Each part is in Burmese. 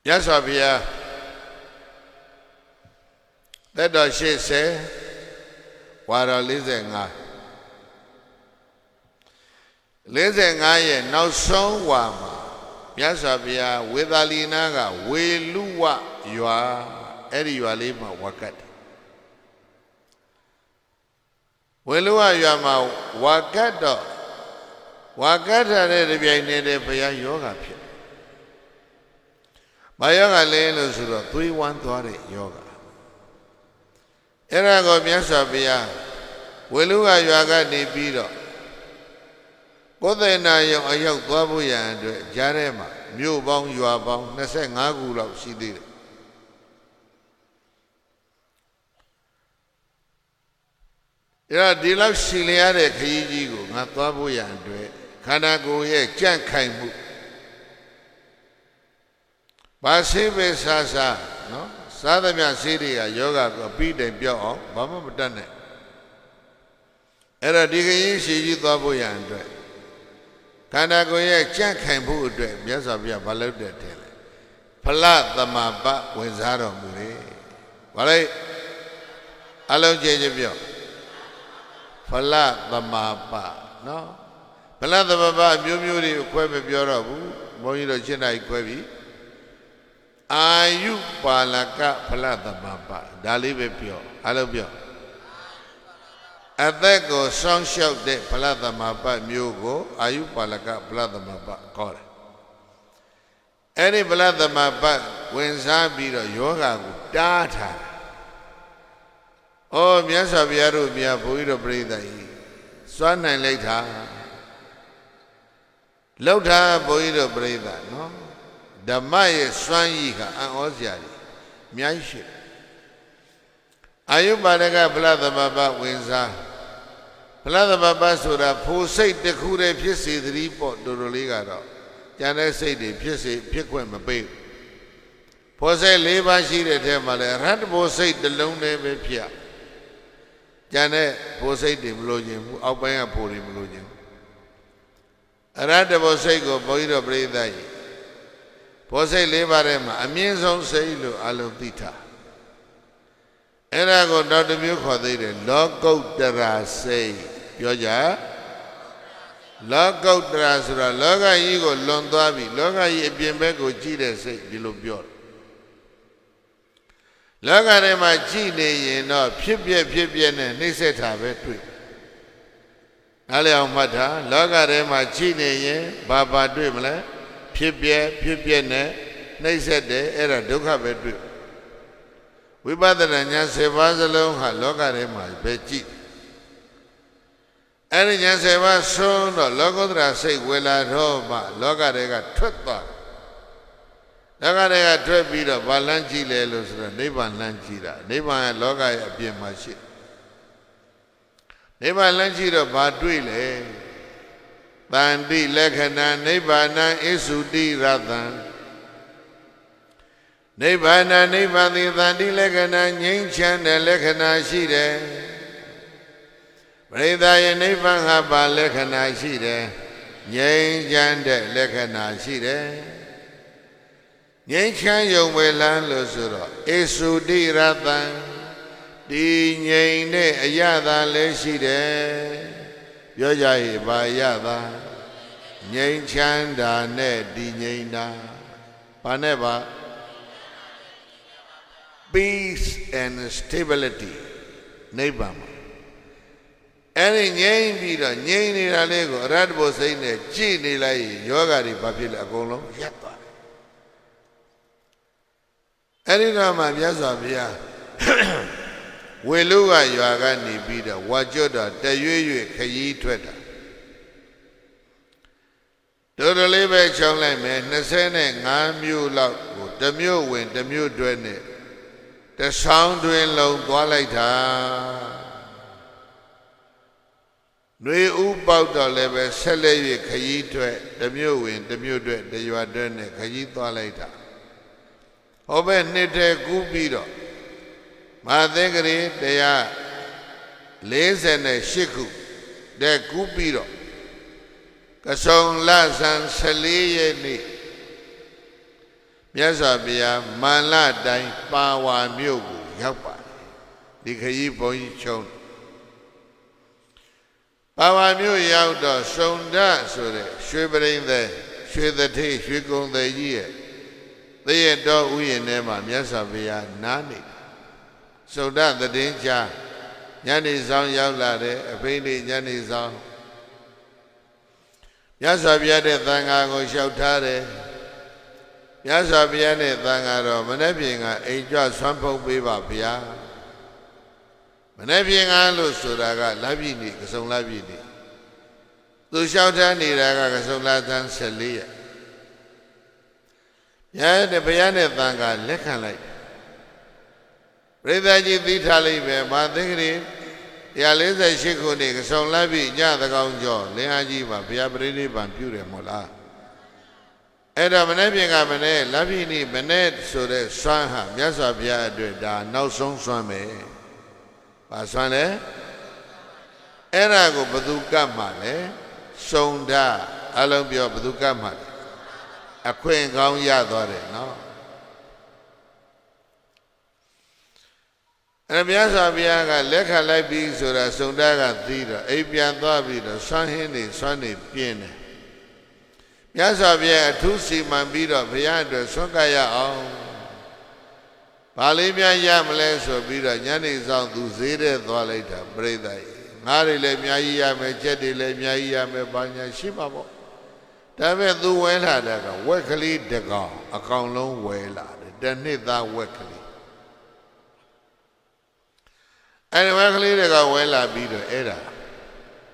Yes, Abia. That does she say, what are listening? Listening, now so wama. Yes, Abia, with Alinaga, we luwa, you are, Eddie, you are living wakat. Welua, you are my wakato. Wakata, the Bianade, Paya Yoga. Mayoga Lelo Suro, 3-1-30 yoga. Erago Miasabia, Welua Yaga de Bido. Kodena Young Babuya and Jarema, New Bong, you are bound, Nasa Nagula, she did. Era Dila Siliade Kayigo, Natabuya and Kanago, Jan Kaimu. Basibe Sasa, no? Sadamia City, yoga, beat and Bio, Bama Dane. Era Digayi, she Tabuya and Kanagoye, Jan Kaimu, Biasabia, Balu de Tele. Pala the Maba, Wizaro Muri. Vale, Allo Jabio. Pala the Maba, no? Pala the Maba, Mumuri, Quebe Biorabu, Moino Chennai Quebi. Ayu palaka palada mapa, Dalibe pio, alobio. At that go song shout de palada mapa, mugo, Ayu palaka palada mapa, call. Any palada mapa, when Zabiro yoga, data. Oh, Miasabiaru, Mia Puido breathe. Swan and later. Lota Puido breathe, no? The Maya Swanyika and Oziadi, Miashi. Ayubanaga Plata Baba Winza Plata Baba Sura, who say the Kure Pisi, the report to Roligado. Jana say the Pisi, Piquem Bay. Pose Leva Shi de Temale, Ratbo say the Lone Pia. Jana Pose de Blojim, Albania Puri Blojim. Ratabo say go Boido Bredai. Pose Levarema, a means on Sailu Alodita. And I go down to Muko, Logo Dara say, Yoja Logo Drasura, Loga Ego Londavi, Loga Yebimego Gide say, Dilubio. Loga Rema Gide, no, Pipia, Niseta Vetri. Alea Mata, Loga Rema Gide, Baba Dwimle. Pipia, Naisede, era Duka Bedru. We bother and Yanseva alone, her logarema, Beji. And Yanseva soon, or Logodra say, well at home, Logarega Trutba. Logarega Trebida, Balanchi Lelos, Neba Lanchira, Neba and Loga Abiamashi. Neba Lanchira Badwile. Bandi Lekana, Nebana, Isudi Rathan. Nebana, Nebani, Bandi Lekana, Yinchan, Lekana Shide. Breda, Neban Haba Lekana Shide. Yinchan, Lekana Shide. Yinchan, Yomelan Losuro. Isudi Rathan. Di Yine, Ayada Leshide. Yoja Bayada Nyan Chanda Ne Dinina Paneva peace and stability Nebama. Any Nyan Vida, Nyan Lego, Radbo Sane, Chini Lai, Yoga Papilla Golo, Yata. Any Rama Yazabia. Weluga Yagani Bida, Wajoda, Tayu Kayi Twitter. Totally by Chongla man, Nasene, Namu Lout, the Mu win, the Mu Dwene, the sound doing low Gualaita. Nui Ubau the level, Sele Kayi Twet, the Mu win, the Mu Dwet, the you are doing it, Kayi Toalaita. Oben Nite Gubido. Madhegari, they are lays and a shiku, de Gubido. Kasong Lasan Saliye ni မြတ်စွာဘုရားမန္လတိုင်းပါဝါမြို့ကိုရောက်ပါတယ်ဒီခရီးဘုန်းကြီးချုံပါဝါမြို့ရောက်တော့စုံဒဆိုတဲ့ရွှေပရိန်သက်ရွှေသထေရွှေကုံသည်ကြီးရဲ့သရတော်ဥယျာဉ်ထဲမှာမြတ်စွာဘုရားနားနေစုံဒသတင်းချညနေဆောင်ရောက်လာတဲ့အဖိနေညနေဆောင်မြတ်စွာဘုရားတဲ့သံဃာကိုလျှောက်ထားတယ်မြတ်စွာဘုရားနဲ့သံဃာတော်မနေ့ပြင်ကအိမ်ကြွဆွမ်းဖုံးပေးပါဗျာမနေ့ပြင်ကလို့ဆိုတာကလပြည့်နေ့ကစုံလပြည့်နေ့သူလျှောက်ထားနေတာကကစုံလသန်း14ရက်ဘုရားနဲ့သံဃာလက်ခံလိုက်ပရိသတ်ကြီးသိထားလိုက်ပဲမသင်္ကရီ148ခုနှစ်ကစုံလပြည့်ညသကောင်ကျော်လင်းအားကြီးမှာဘုရားပရိနိဗ္ဗာန်ပြုတယ်မို့လားအဲ့တော့မနေ့ပြင်ကမနေ့လပြည့်နေ့မနေ့ဆိုတဲ့စွမ်းဟာမြတ်စွာဘုရားအတွက်ဒါနောက်ဆုံးစွမ်းပဲ။ဘာစွမ်းလဲ။အဲ့ဒါကိုဘသူကပ်မှလဲ။စုံဒအလုံးပြောဘသူကပ်မှလဲ။အခွင့်ကောင်းရသွားတယ်နော်။အဲ့မြတ်စွာဘုရားကလက်ခံလိုက်ပြီဆိုတာစုံဒကသိတော့အိမ်ပြန်သွားပြီးတော့စွမ်းဟင်းနေစွမ်းနေပြင်းတယ်မြတ်စွာဘုရားအထူးစီမံပြီးတော့ဘုရားအတွက်ဆွမ်းကရအောင်ဗာလေးများရမလဲဆိုပြီးတော့ညနေဆောင်သူဈေးတဲ့သွားလိုက်တာပြိဿကြီးငါးတွေလည်းအများကြီးရမယ်ကြက်တွေလည်းအများကြီးရမယ်ဘာညာရှိမှာပေါ့ဒါပေမဲ့သူဝဲလာတာကဝက်ကလေးတကောင်အကောင်လုံးဝဲလာတယ်တစ်နှစ်သားဝက်ကလေးအဲ့ဒီဝက်ကလေးတကောင်ဝဲလာပြီးတော့အဲ့ဒါ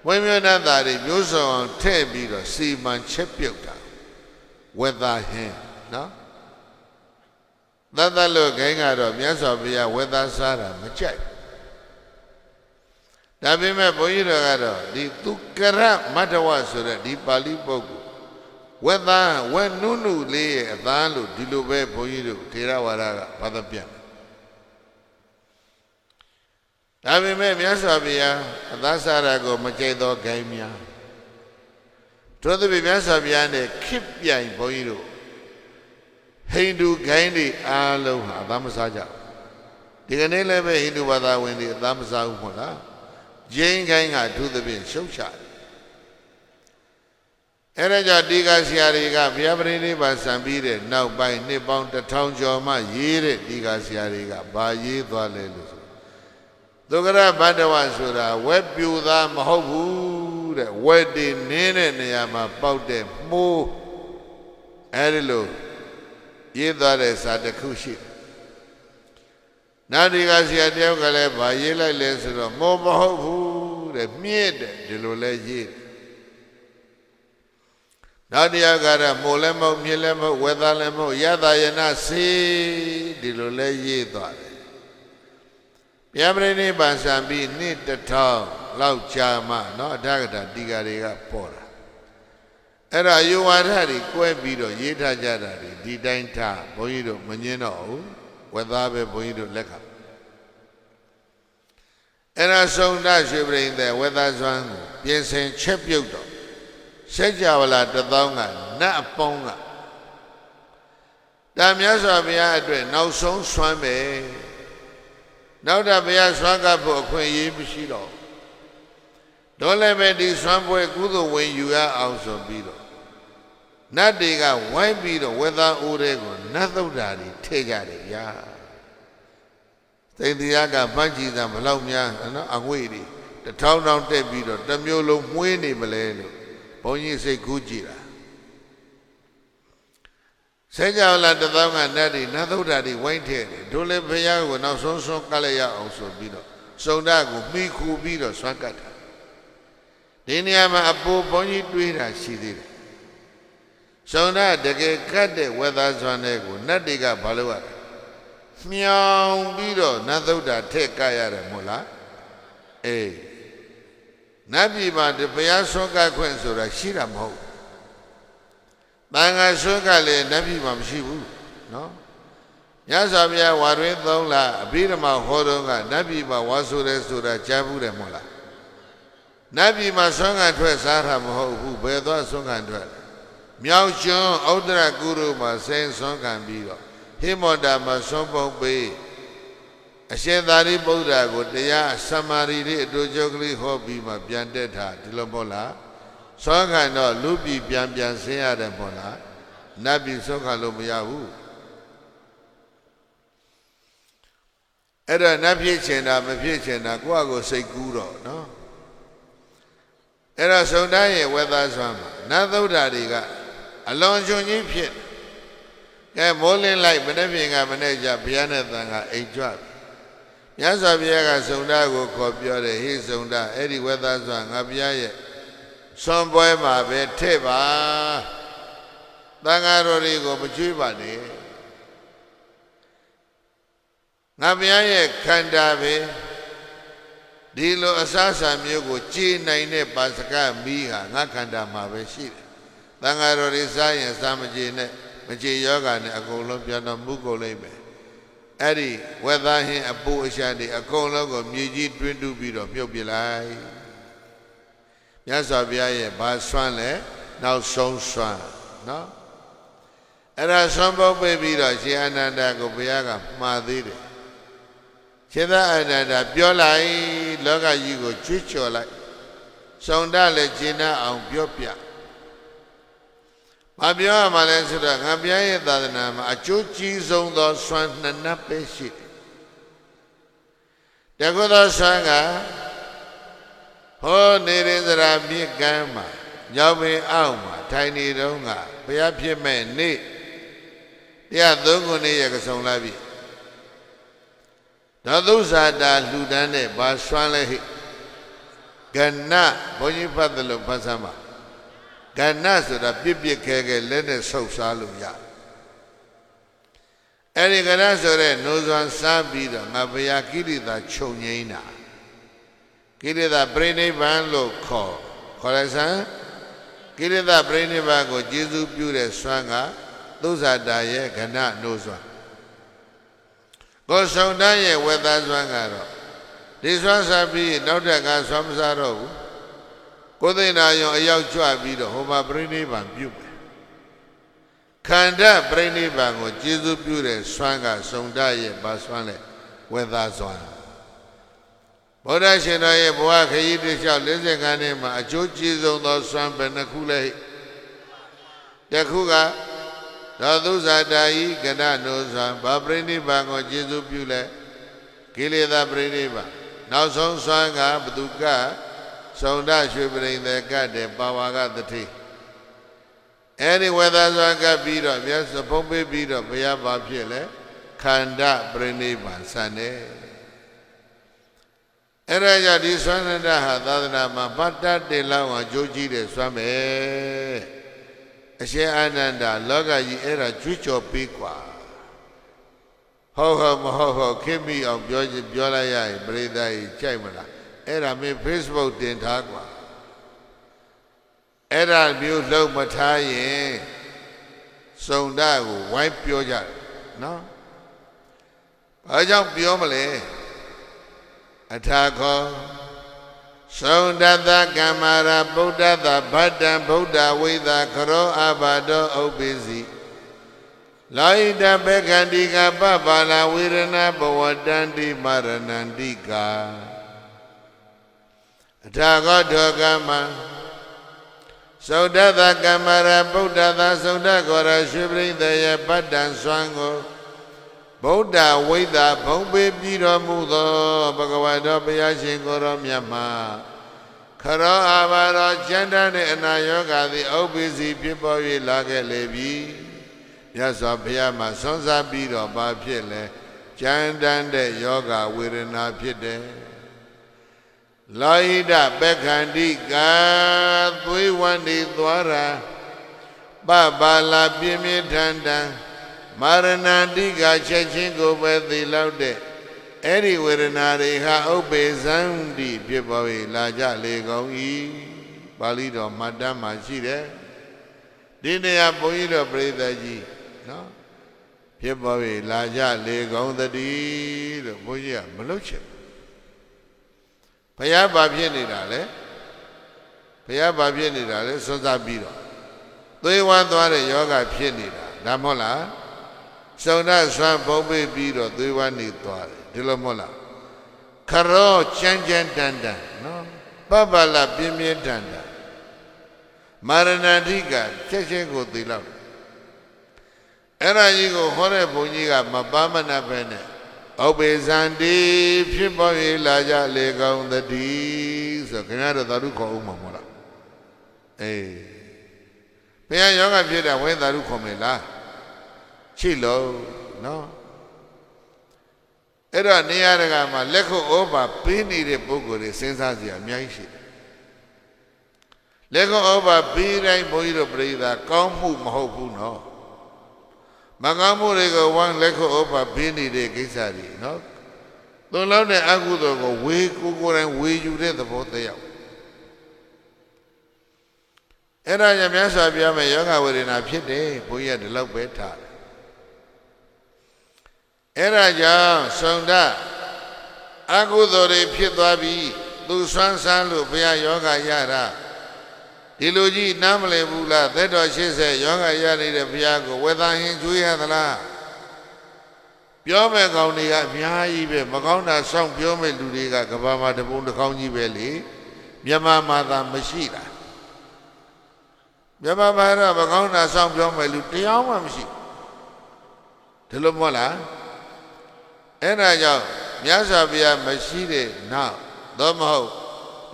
ဝိမြတ်သားတွေမျိုးစုံအောင်ထည့်ပြီးတော့စီမံချက်ပြုတ်တာဝက်သားဟင်းနော်သတ်သတ်လို့ခိုင်းကတော့မြတ်စွာဘုရားဝက်သားစားတာမကြိုက်ဒါပေမဲ့ဘုန်းကြီးတို့ကတော့ဒီသူကရမတ္တဝဆိုတဲ့ဒီပါဠိပုဂ္ဂိုလ်ဝက်သားဝက်နုနုလေးရဲ့အသားလို့ဒီလိုပဲဘုန်းကြီးတို့ထေရဝါဒကဘာသာပြန်ဒါပေမဲ့မြတ်စွာဘုရားအသားစားတာကိုမကြိုက်သောဂိုင်းများတို့သဖြင့်မြတ်စွာဘုရားနဲ့ခစ်ပြိုင်ဘုန်းကြီးတို့ဟိန္ဒူဂိုင်းတွေအားလုံးဟာအသားမစားကြဒီကနေ့လည်းပဲဟိန္ဒူဘာသာဝင်တွေအသားမစားဘူးမဟုတ်လားဂျိန်းဂိုင်းကတို့သဖြင့်ရှုပ်ချတယ်အဲ့ဒါကြောင့်ဒီကဆရာတွေကဘုရားပရိနိဗ္ဗာန်စံပြီးတဲ့နောက်ပိုင်းနှစ်ပေါင်း1000ကျော်မှရေးတဲ့ဒီကဆရာတွေကဘာရေးသွားလဲလို့သုခရဘဒ္ဒဝဆိုတာဝက်ပြူသားမဟုတ်ဘူးတဲ့ဝက်တွေနင်းတဲ့နေရာမှာပေါက်တဲ့မိုးအဲဒီလိုရေးသွားတဲ့စာတစ်ခုရှိတယ်။နောက်ဒီကဆရာတယောက်ကလည်းဗာရေးလိုက်လဲဆိုတော့မိုးမဟုတ်ဘူးတဲ့မြင့်တယ်ဒီလိုလဲရေးတယ်။နောက်တယောက်ကတော့မိုးလည်းမဟုတ်မြင့်လည်းမဟုတ်ဝက်သားလည်းမဟုတ်ယသယနာစေဒီလိုလဲရေးသွားတယ်ဘုရားပရိနိဗ္ဗာန်စံပြီးနှစ်1000လောက်ကြာမှเนาะအဋ္ဌကထာတိကာတွေကပေါ်တာအဲ့ဒါယောဝါဒတွေကွဲပြီးတော့ရေးထားကြတာဒီတိုင်းထားဘုန်းကြီးတို့မငင်းတော့ဘူးဝက်သားပဲဘုန်းကြီးတို့လက်ခံအဲ့ဒါစုံဒရွှေပရိန်သက်ဝက်သားစွမ်းကိုပြင်ဆင်ချက်ပြုတ်တော့စัจ java လာ1000ကနတ်အပေါင်းကဒါမြတ်စွာဘုရားအတွက်နောက်ဆုံးစွမ်းပဲနောက်တာဘုရားစွမ်းကပ်ဖို့အခွင့်အရေးမရှိတော့တော့လည်းပဲဒီစွမ်းပွဲကုသိုလ်ဝင်ယူရအောင်ဆိုပြီးတော့နတ်တွေကဝိုင်းပြီးတော့ဝက်သားအိုးတွေကိုနတ်သုဒ္ဓါတွေထည့်ကြတယ်ဗျာသိန္တရားကပန်းချီသာဘလောက်များနော်အငွေ့တွေ1000တောင်တက်ပြီးတော့တစ်မျိုးလုံးမွေးနေမလဲလို့ဘုန်းကြီးစိတ်ကူးကြည့်တာစัจ java လာ1000ကနတ်တွေနတ်သုဒ္ဓါတွေဝိုင်းထည့်တယ်တို့လည်းဘုရားကိုနောက်ဆုံးဆုံးကလည်းရအောင်ဆိုပြီးတော့စုံဒကိုမိခူပြီးတော့ဆွမ်းကတ်တာဒီနေရာမှာအပူဘုန်းကြီးတွေးတာရှိသေးတယ်စုံဒတကယ်ကတ်တဲ့ဝက်သားစွမ်းတဲ့ကိုနတ်တွေကဘာလို့ရလဲမြောင်ပြီးတော့နတ်သုဒ္ဓါထည့်ကတ်ရတယ်မို့လားအေးနတ်ပြည်မှာဘုရားဆွမ်းကတ်ခွင့်ဆိုတာရှိတာမဟုတ်တန်ခါဆွမ်းကလည်းနတ်ပြည်မှာမရှိဘူးနော်မြတ်စွာဘုရားဝါတွင်3လအဘိဓမ္မာဟောတော့ကနတ်ပြည်မှာဝါဆိုတယ်ဆိုတာကြားဘူးတယ်မို့လားနတ်ပြည်မှာဆွမ်းခံထွက်စားတာမဟုတ်ဘူးဘယ်သွားဆွမ်းခံထွက်န မြောက်ကျွန်းဥဒ္ဒရကုရုမှာစိန်ဆွမ်းခံပြီးတော့ဟိမောတာမှာဆွမ်းပုံပေးအရှင်သာရိပုတ္တရာကိုတရားသမ္မာရီတွေအတူချုပ်ကလေးဟောပြီးမှပြန်တက်တာဒီလိုမဟုတ်လားဆွမ်းခံတော့လူပြည်ပြန်ဆင်းရတယ်မဟုတ်လားနတ်ပြည်ဆွမ်းခံလို့မရဘူးအဲ့တော့နတ်ဖြစ်ချင်တာမဖြစ်ချင်တာကိုယ့်အကိုစိတ်ကူးတော့နော်အဲ့တော့စုံတန်းရဲ့ဝေသားဆွမ်းမှာနတ်သုဒ္ဓတွေကအလွန်ကျွံကြီးဖြစ်ကဲမိုးလင်းလိုက်မနေ့ပြင်ကမနေ့ကျဘုရားနဲ့သံဃာအိမ်ကြွမြတ်စွာဘုရားကစုံတန်းကိုခေါ်ပြောတယ်ဟေးစုံတန်းအဲ့ဒီဝေသားဆွမ်းငါဘုရားရဲ့ဆွမ်းပွဲမှာပဲထည့်ပါသံဃာတော်တွေကိုမကျွေးပါနဲ့ငါဘုရားရဲ့ခန္ဓာပဲဒီလိုအစားအစာမျိုးကိုကြည်နိုင်တဲ့ပါစကမီးဟာငါခန္ဓာမှာပဲရှိတယ်။သံဃာတော်တွေစားရင်စားမကြည်နဲ့မကြည်ယောဂနဲ့အကုန်လုံးပြန်တော်မူကုန်လိမ့်မယ်။အဲ့ဒီဝက်သားဟင်းအပူအရှာတွေအကုန်လုံးကိုမြေကြီးတွင်းတူးပြီးတော့မြုပ်ပြလိုက်။မြတ်စွာဘုရားရဲ့ဘာဆွမ်းလဲနောက်ဆုံးဆွမ်းနော်။အဲ့ဒါဆွမ်းပုတ်ပေးပြီးတော့ရှင်အနန္ဒာကိုဘုရားကမှားသေးတယ်။ရှင်သာအနန္ဒာပြောလိုက်လောကကြီးကိုကြွေးကြော်လိုက်စုံတလည်းကျင့်တတ်အောင်ပြောပြမပြောရမှလဲဆိုတော့ငါဘုရားရဲ့သာသနာမှာအကျိုးကြီးဆုံးသောဆွမ်းနှစ်နပ်ပဲရှိတယ်တကုသောဆွမ်းကဟောနေရင်စရာမြစ်ကမ်းမှာညောင်ပင်အောက်မှာထိုင်နေတော့ကဘုရားဖြစ်မဲ့နေ့တရားသုံးခုနေ့ရကစုံလာပြီတော့သုဇာတာလှူဒန်းတဲ့ဘာဆွမ်းလဲဟိကဏဘုန်းကြီးဖတ်တယ်လို့ဖတ်စမ်းပါကဏဆိုတာပြစ်ခဲလက်နဲ့ဆုပ်စားလို့ရအဲ့ဒီကဏဆိုတဲ့နိုးစွမ်းစားပြီးတော့ငါဘုရားကိရိတာခြုံငိမ့်တာကိရိတာပြိဋိဘံလို့ခေါ်ရစမ်းကိရိတာပြိဋိဘံကိုကျေစုပြုတဲ့ဆွမ်းကသုဇာတာရဲ့ကဏနိုးစွမ်းကိုစုံတန်းရဲ့ဝေသားဆွမ်းကတော့ဒီဆွမ်းစားပြီးနောက်ထပ်ကဆွမ်းမစားတော့ဘူးကိုသိနာယုံအရောက်ကြွပြီးတော့ဟိုမှာပြိဋိဘံပြုမယ်ခန္ဓာပြိဋိဘံကိုကျေစုပြုတဲ့ဆွမ်းကစုံတန်းရဲ့ဘာဆွမ်းလဲဝေသားဆွမ်းဗုဒ္ဓရှင်တော်ရဲ့ဘဝခရီးတစ်လျှောက်40ခန်းထဲမှာအကျိုးကျေးဇူးသောဆွမ်းပဲနှစ်ခုလဲတစ်ခုကသောသုဇာတာဤကဏနိုးစွမ်းဗပရိနိဗ္ဗာန်ကိုကျေစုပြုလဲကိလေသာပရိနိဗ္ဗာန်နောက်ဆုံးစွမ်းကဘသူကစုံဒရွှေပရိသေကတဲ့ပါဝါကတတိအဲ့ဒီဝေဒစွမ်းကပြီးတော့မြတ်စွာဘုန်းပေးပြီးတော့ဘုရားဘာဖြစ်လဲခန္ဓာပရိနိဗ္ဗာန်ဆန်တယ်အဲ့ဒါကြောင့်ဒီစွမ်းနတဟာသာသနာမှာပတ်တတေလောက်အောင်ကြိုးကြီးတဲ့စွမ်းပဲအရှင်အာနန္ဒာလောကကြီးအဲ့ဒါကြွေးကြော်ပေးกว่าဟုတ်မဟုတ်ခင်မိအောင်ပြောလိုက်ရရင်ပရိသတ်ကြီးကြိုက်မလားအဲ့ဒါမင်း Facebook တင်ထားกว่าအဲ့ဒါမျိုးလုံးမထားရင်စုံတကိုဝိုင်းပြောကြတယ်နော်ဘာကြောင့်ပြောမလဲအထာခောသုံတတကမ္မာရဗုဒ္ဓတဗတ္တံဗုဒ္ဓဝိသခရောအဘာတောဥပ္ပိစီလောဟိတဘေခန္တိကပပါလာဝေရဏဘဝတန္တိမရဏန္တိကာအထာခောဒောကမံသုံတတကမ္မာရဗုဒ္ဓတသုံတကောရရွှေပရိသေယဗတ္တံစွမ်းကိုဗုဒ္ဓဝိသဘုံပေးပြီးတော်မူသောဘဂဝါတော်ဘုရားရှင်ကိုရောမြတ်မှာခရောအာဘာတော်ကျမ်းတမ်းတဲ့အနာယောဂသည်ဥပ္ပိစီဖြစ်ပေါ်၍လာခဲ့လေပြီမြတ်စွာဘုရားမှာဆွမ်းစားပြီးတော့ဘာဖြစ်လဲကျမ်းတမ်းတဲ့ယောဂဝေဒနာဖြစ်တယ်လောဟိတပက္ခန္တိကာသွေးဝန္ဒီသွားရာပပါလာပြင်းပြင်းထန်ထန်မာရဏန္တိကချက်ချင်းကိုပဲသိလောက်တဲ့အဲ့ဒီဝေဒနာတွေဟာဥပ္ပေဇံတိဖြစ်ပေါ်၍လာကြလေကုန်၏ပါဠိတော်မှတ်တမ်းမှာရှိတယ်ဒီနေရာဘုန်းကြီးတော်ပြိဿကြီးနော်ဖြစ်ပေါ်၍လာကြလေကုန်သတည်းလို့ဘုန်းကြီးကမလုပ်ချင်ဘုရားဘာဖြစ်နေတာလဲဘုရားဘာဖြစ်နေတာလဲစွန့်စားပြီးတော့ သွေးဝမ်းသွားတဲ့ယောဂဖြစ်နေတာဒါမဟုတ်လားစုံဒဆွမ်းပုံပေးပြီးတော့သွေးဝမ်းနေသွားတယ်ဒီလိုမဟုတ်လားခရောကြမ်းကြမ်းတန်တန်နော်ပပလပြင်းပြင်းထန်ထန်မာရဏတိကချက်ချင်းကိုသိလောက်အဲ့ဒါကြီးကိုဟောတဲ့ဘုန်းကြီးကမပါမနာပဲနဲ့ဥပ္ပေဇန္တိဖြစ်ပေါ်ရလာကြလေကောင်းသတည်းဆိုခင်ဗျားတို့သာဓုခေါ်ဦးမှာမဟုတ်လားအေးဘုရားယောဂဖြစ်တဲ့ဝိသာဓုခေါ်မယ်လားချိလို့နော်အဲ့တော့နေရာတကာမှာလက်ခုဩဘာပေးနေတဲ့ပုဂ္ဂိုလ်တွေစဉ်းစားစရာအများကြီးရှိတယ်လက်ခုဩဘာပေးတိုင်းဘုန်းကြီးတို့ပြိဿကောင်းမှုမဟုတ်ဘူးနော်မကောင်းမှုတွေကိုဝမ်းလက်ခုဩဘာပေးနေတဲ့ကိစ္စတွေနော်သွန်လောက်တဲ့အကုသိုလ်ကိုဝေကိုယ်တိုင်ဝေယူတဲ့သဘောတရားအဲ့ဒါကြောင့်မြတ်စွာဘုရားရဲ့ယောဂဝေဒနာဖြစ်တယ်ဘုန်းကြီးကဒီလောက်ပဲထားတယ်အဲ့ဒါကြောင့်စုံဒအကုသိုလ်တွေဖြစ်သွားပြီးသူဆွမ်းဆန်းလို့ဘုရားယောဂရတာဒီလိုကြီးနားမလည်ဘူးလားသက်တော်80ယောဂရနေတဲ့ဘုရားကိုဝေသာဟင်ကျွေးရသလားပြောမဲ့ကောင်တွေကအများကြီးပဲမကောင်းတာစောင့်ပြောမဲ့လူတွေကကဘာမှာတပုံတစ်ကောင်းကြီးပဲလေမြန်မာမှာသာမရှိတာမြန်မာမှာတော့မကောင်းတာစောင့်ပြောမဲ့လူတရားမှမရှိဒီလိုမဟုတ်လားအဲ့ဒါကြောင့်မြတ်စွာဘုရားမရှိတဲ့နောက်တော့မဟုတ်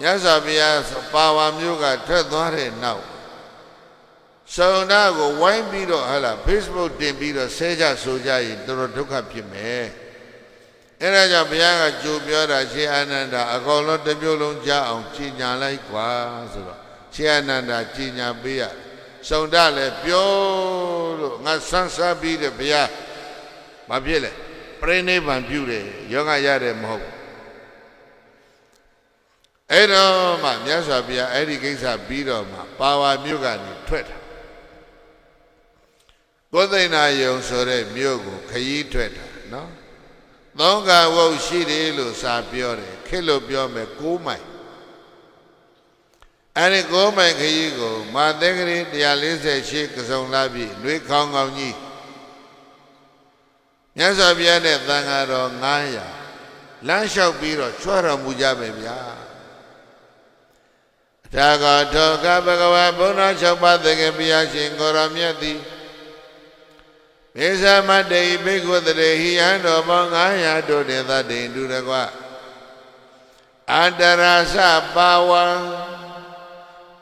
မြတ်စွာဘုရားပါဝါမျိုးကထွက်သွားတဲ့နောက်စုံနာကိုဝိုင်းပြီးတော့ဟာလား Facebook တင်ပြီးတော့ဆဲကြဆိုကြရင်တော်တော်ဒုက္ခဖြစ်မယ်အဲ့ဒါကြောင့်ဘုရားကကြိုပြောတာရှင်အာနန္ဒာအကောင်လုံးတစ်မျိုးလုံးကြားအောင်ကြီးညာလိုက်ကွာဆိုတော့ရှင်အာနန္ဒာကြီးညာပေးရစုံနာလည်းပြောလို့ငါဆန်းစားပြီးတဲ့ဘုရားမဖြစ်လေပြိဋိဘံပြုတယ်ယောဂရတယ်မဟုတ်အဲ့တော့မှမြတ်စွာဘုရားအဲ့ဒီကိစ္စပြီးတော့မှပါဝါမြို့ကနေထွက်တာကိုသိဏယုံဆိုတဲ့မြို့ကိုခရီးထွက်တာနော်သုံးကဝုတ်ရှိတယ်လို့စာပြောတယ်ခေတ်လို့ပြောမယ်6မိုင်အဲ့ဒီ6မိုင်ခရီးကိုမာသက်ကလေး148ကစုံလာပြီးနှွေးခေါင်းကောင်းကြီးမြတ်စွာဘုရားနဲ့သံဃာတော်900လမ်းလျှောက်ပြီးတော့ချွတ်တော်မူကြမယ်ဗျာထာဂတောကဘဂဝါဘုန်းတော်6ပါးသခင်ဘုရားရှင်ကိုရောမြတ်သည်မေသမတ္တိဘိက္ခုတရေဟိယံတော်ပေါင်း900တို့တဲ့သတ္တိတုရကွအန္တရာစပါဝံ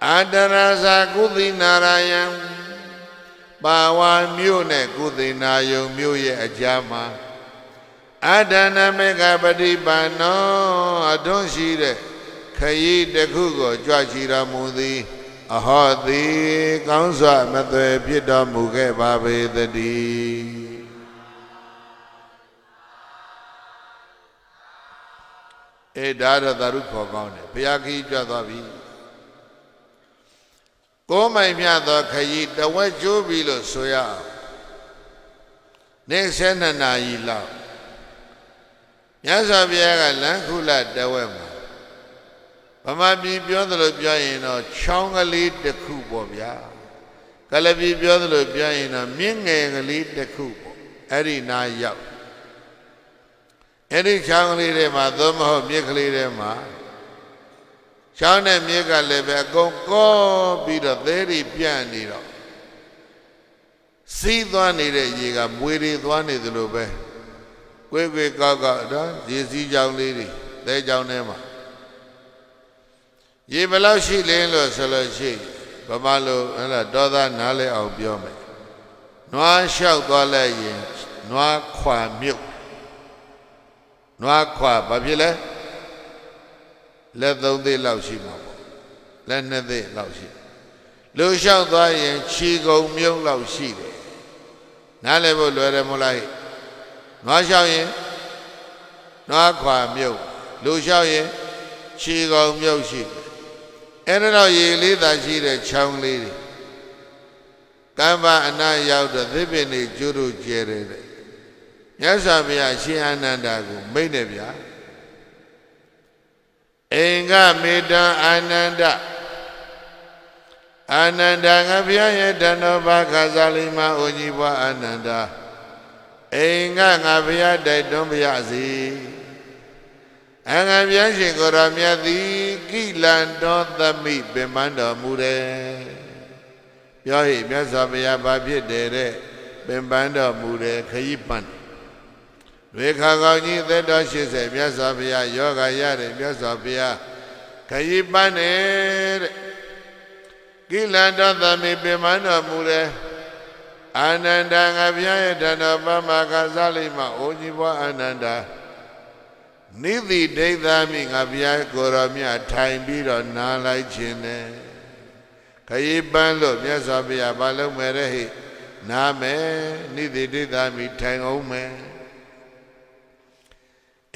အန္တရာစကုသိနာရယံပါဝါမြို့နဲ့ကုသိနာယုံမြို့ရဲ့အကြားမှာအဒဏမေကပฏิပန္နောအထွန်းရှိတဲ့ခရီးတစ်ခုကိုကြွချီတော်မူသည်အဟောတိကောင်းစွာမသွေဖြစ်တော်မူခဲ့ပါပေသတည်းဒါတော့သာဓုခေါ်ကောင်းတယ်ဘုရားခရီးကြွသွားပြီ9မိုင်မြတ်သောခရီးတဝက်ကျိုးပြီလို့ဆိုရအောင်နေ့12နာရီလောက်မြတ်စွာဘုရားကလမ်းခုလတဝက်မှာဗမာပြည်ပြောသလိုပြောရင်တော့ချောင်းကလေးတစ်ခုပေါ့ဗျာကလပြည်ပြောသလိုပြောရင်တော့မြင့်ငယ်ကလေးတစ်ခုပေါ့အဲ့ဒီနာရောက်အဲ့ဒီချောင်းကလေးထဲမှာသို့မဟုတ်မြစ်ကလေးထဲမှာချောင်းနဲ့မြစ်ကလည်းပဲအကုန်ကောပြီးတော့သဲတွေပြန့်နေတော့စီးသွားနေတဲ့ရေကမွေတွေသွားနေသလိုပဲကွေးကွေးကောက်ကောက်တော့ရေစီးချောင်းလေးတွေသဲချောင်းထဲမှာရေဘယ်လောက်ရှိလဲလို့ဆိုလို့ရှိဗမာလိုဟဲ့လားဒေါသနားလဲအောင်ပြောမယ်နွားလျှောက်သွားလိုက်ရင်နွားခွာမြုပ်နွားခွာဘာဖြစ်လဲလက်3သေးလောက်ရှိမှာပေါ့လက်2သေးလောက်ရှိလူလျှောက်သွားရင်ခြေကုန်မြုပ်လောက်ရှိတယ်နားလဲဖို့လွယ်တယ်မဟုတ်လားနွားလျှောက်ရင်နွားခွာမြုပ်လူလျှောက်ရင်ခြေကုန်မြုပ်ရှိအဲ့တော့ရေလေးသာရှိတဲ့ချောင်းလေးတွေကမ္ဘာအနာရောက်တော့သစ်ပင်တွေကျိုးတို့ကျဲတယ်တဲ့မြတ်စွာဘုရားရှင်အာနန္ဒာကိုမိန့်တယ်ဗျာအင်္ဂမေတ္တအာနန္ဒ အာနန္ဒာငါဘုရားရဲ့တဏ္ဍဘခါဇာလိမအိုညီဘွားအာနန္ဒာအိမ်ကငါဘုရားတိုက်တွန်းပါရစေအငါဘုရားရှင်ကိုရောမြတ်သည်ကိလန်တော်သမိပင်ပန်းတော်မူတယ်ပြောဟိမြတ်စွာဘုရားဘာဖြစ်တယ်တဲ့ပင်ပန်းတော်မူတယ်ခရီးပန်းတွေခါကောင်းကြီးသက်တော်80မြတ်စွာဘုရားယောဂရတယ်မြတ်စွာဘုရားခရီးပန်းတဲ့ကိလန်တော်သမိပင်ပန်းတော်မူတယ်အာနန္ဒာငါဘုရားရဲ့တဏ္ဍပမကစားလိမ့်မအိုကြီးဘွားအာနန္ဒာနိတိဒိဋ္ဌာမိငါဘုရားကိုရောမြတ်ထိုင်ပြီးတော့နားလိုက်ခြင်းနဲ့ခရီးပန်းလို့မြတ်စွာဘုရားဘာလုပ်မယ်တဲ့ဟိနားမယ်နိတိဒိဋ္ဌာမိထိုင်အောင်မယ်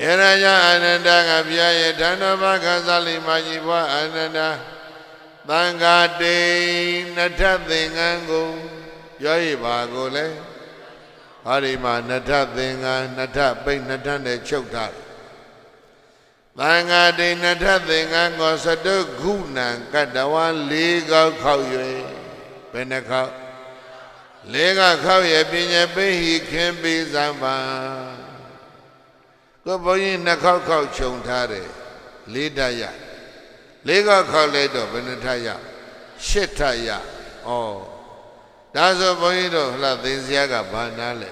အဲရာယအာနန္ဒာငါဘုရားရဲ့တဏ္ဍပကစားလိမ့်မကြီးဘွားအာနန္ဒာသံဃာတိနထသင်္ကန်းကိုပြောရပါကိုလေဟောဒီမှာနထသင်္ကန်းနထပိတ်နထနဲ့ချုပ်ထားသံဃာတိနထသင်္ကန်းကိုစတုခုနံကတ္တဝါ၄ခေါက်ခောက်၍ဘယ်နှခေါက်၄ခေါက်ခောက်၍ပညာပိဟိခင်ပိစံပါကိုဘုန်းကြီး2ခေါက်ခောက်ခြုံထားတယ်၄ဓာတ်ရ၄ခေါက်ခောက်လိုက်တော့ဘယ်နှထရ8ထရဩဒါဆိုဘုန်းကြီးတို့လှသင်္ဆရာကဘာနာလဲ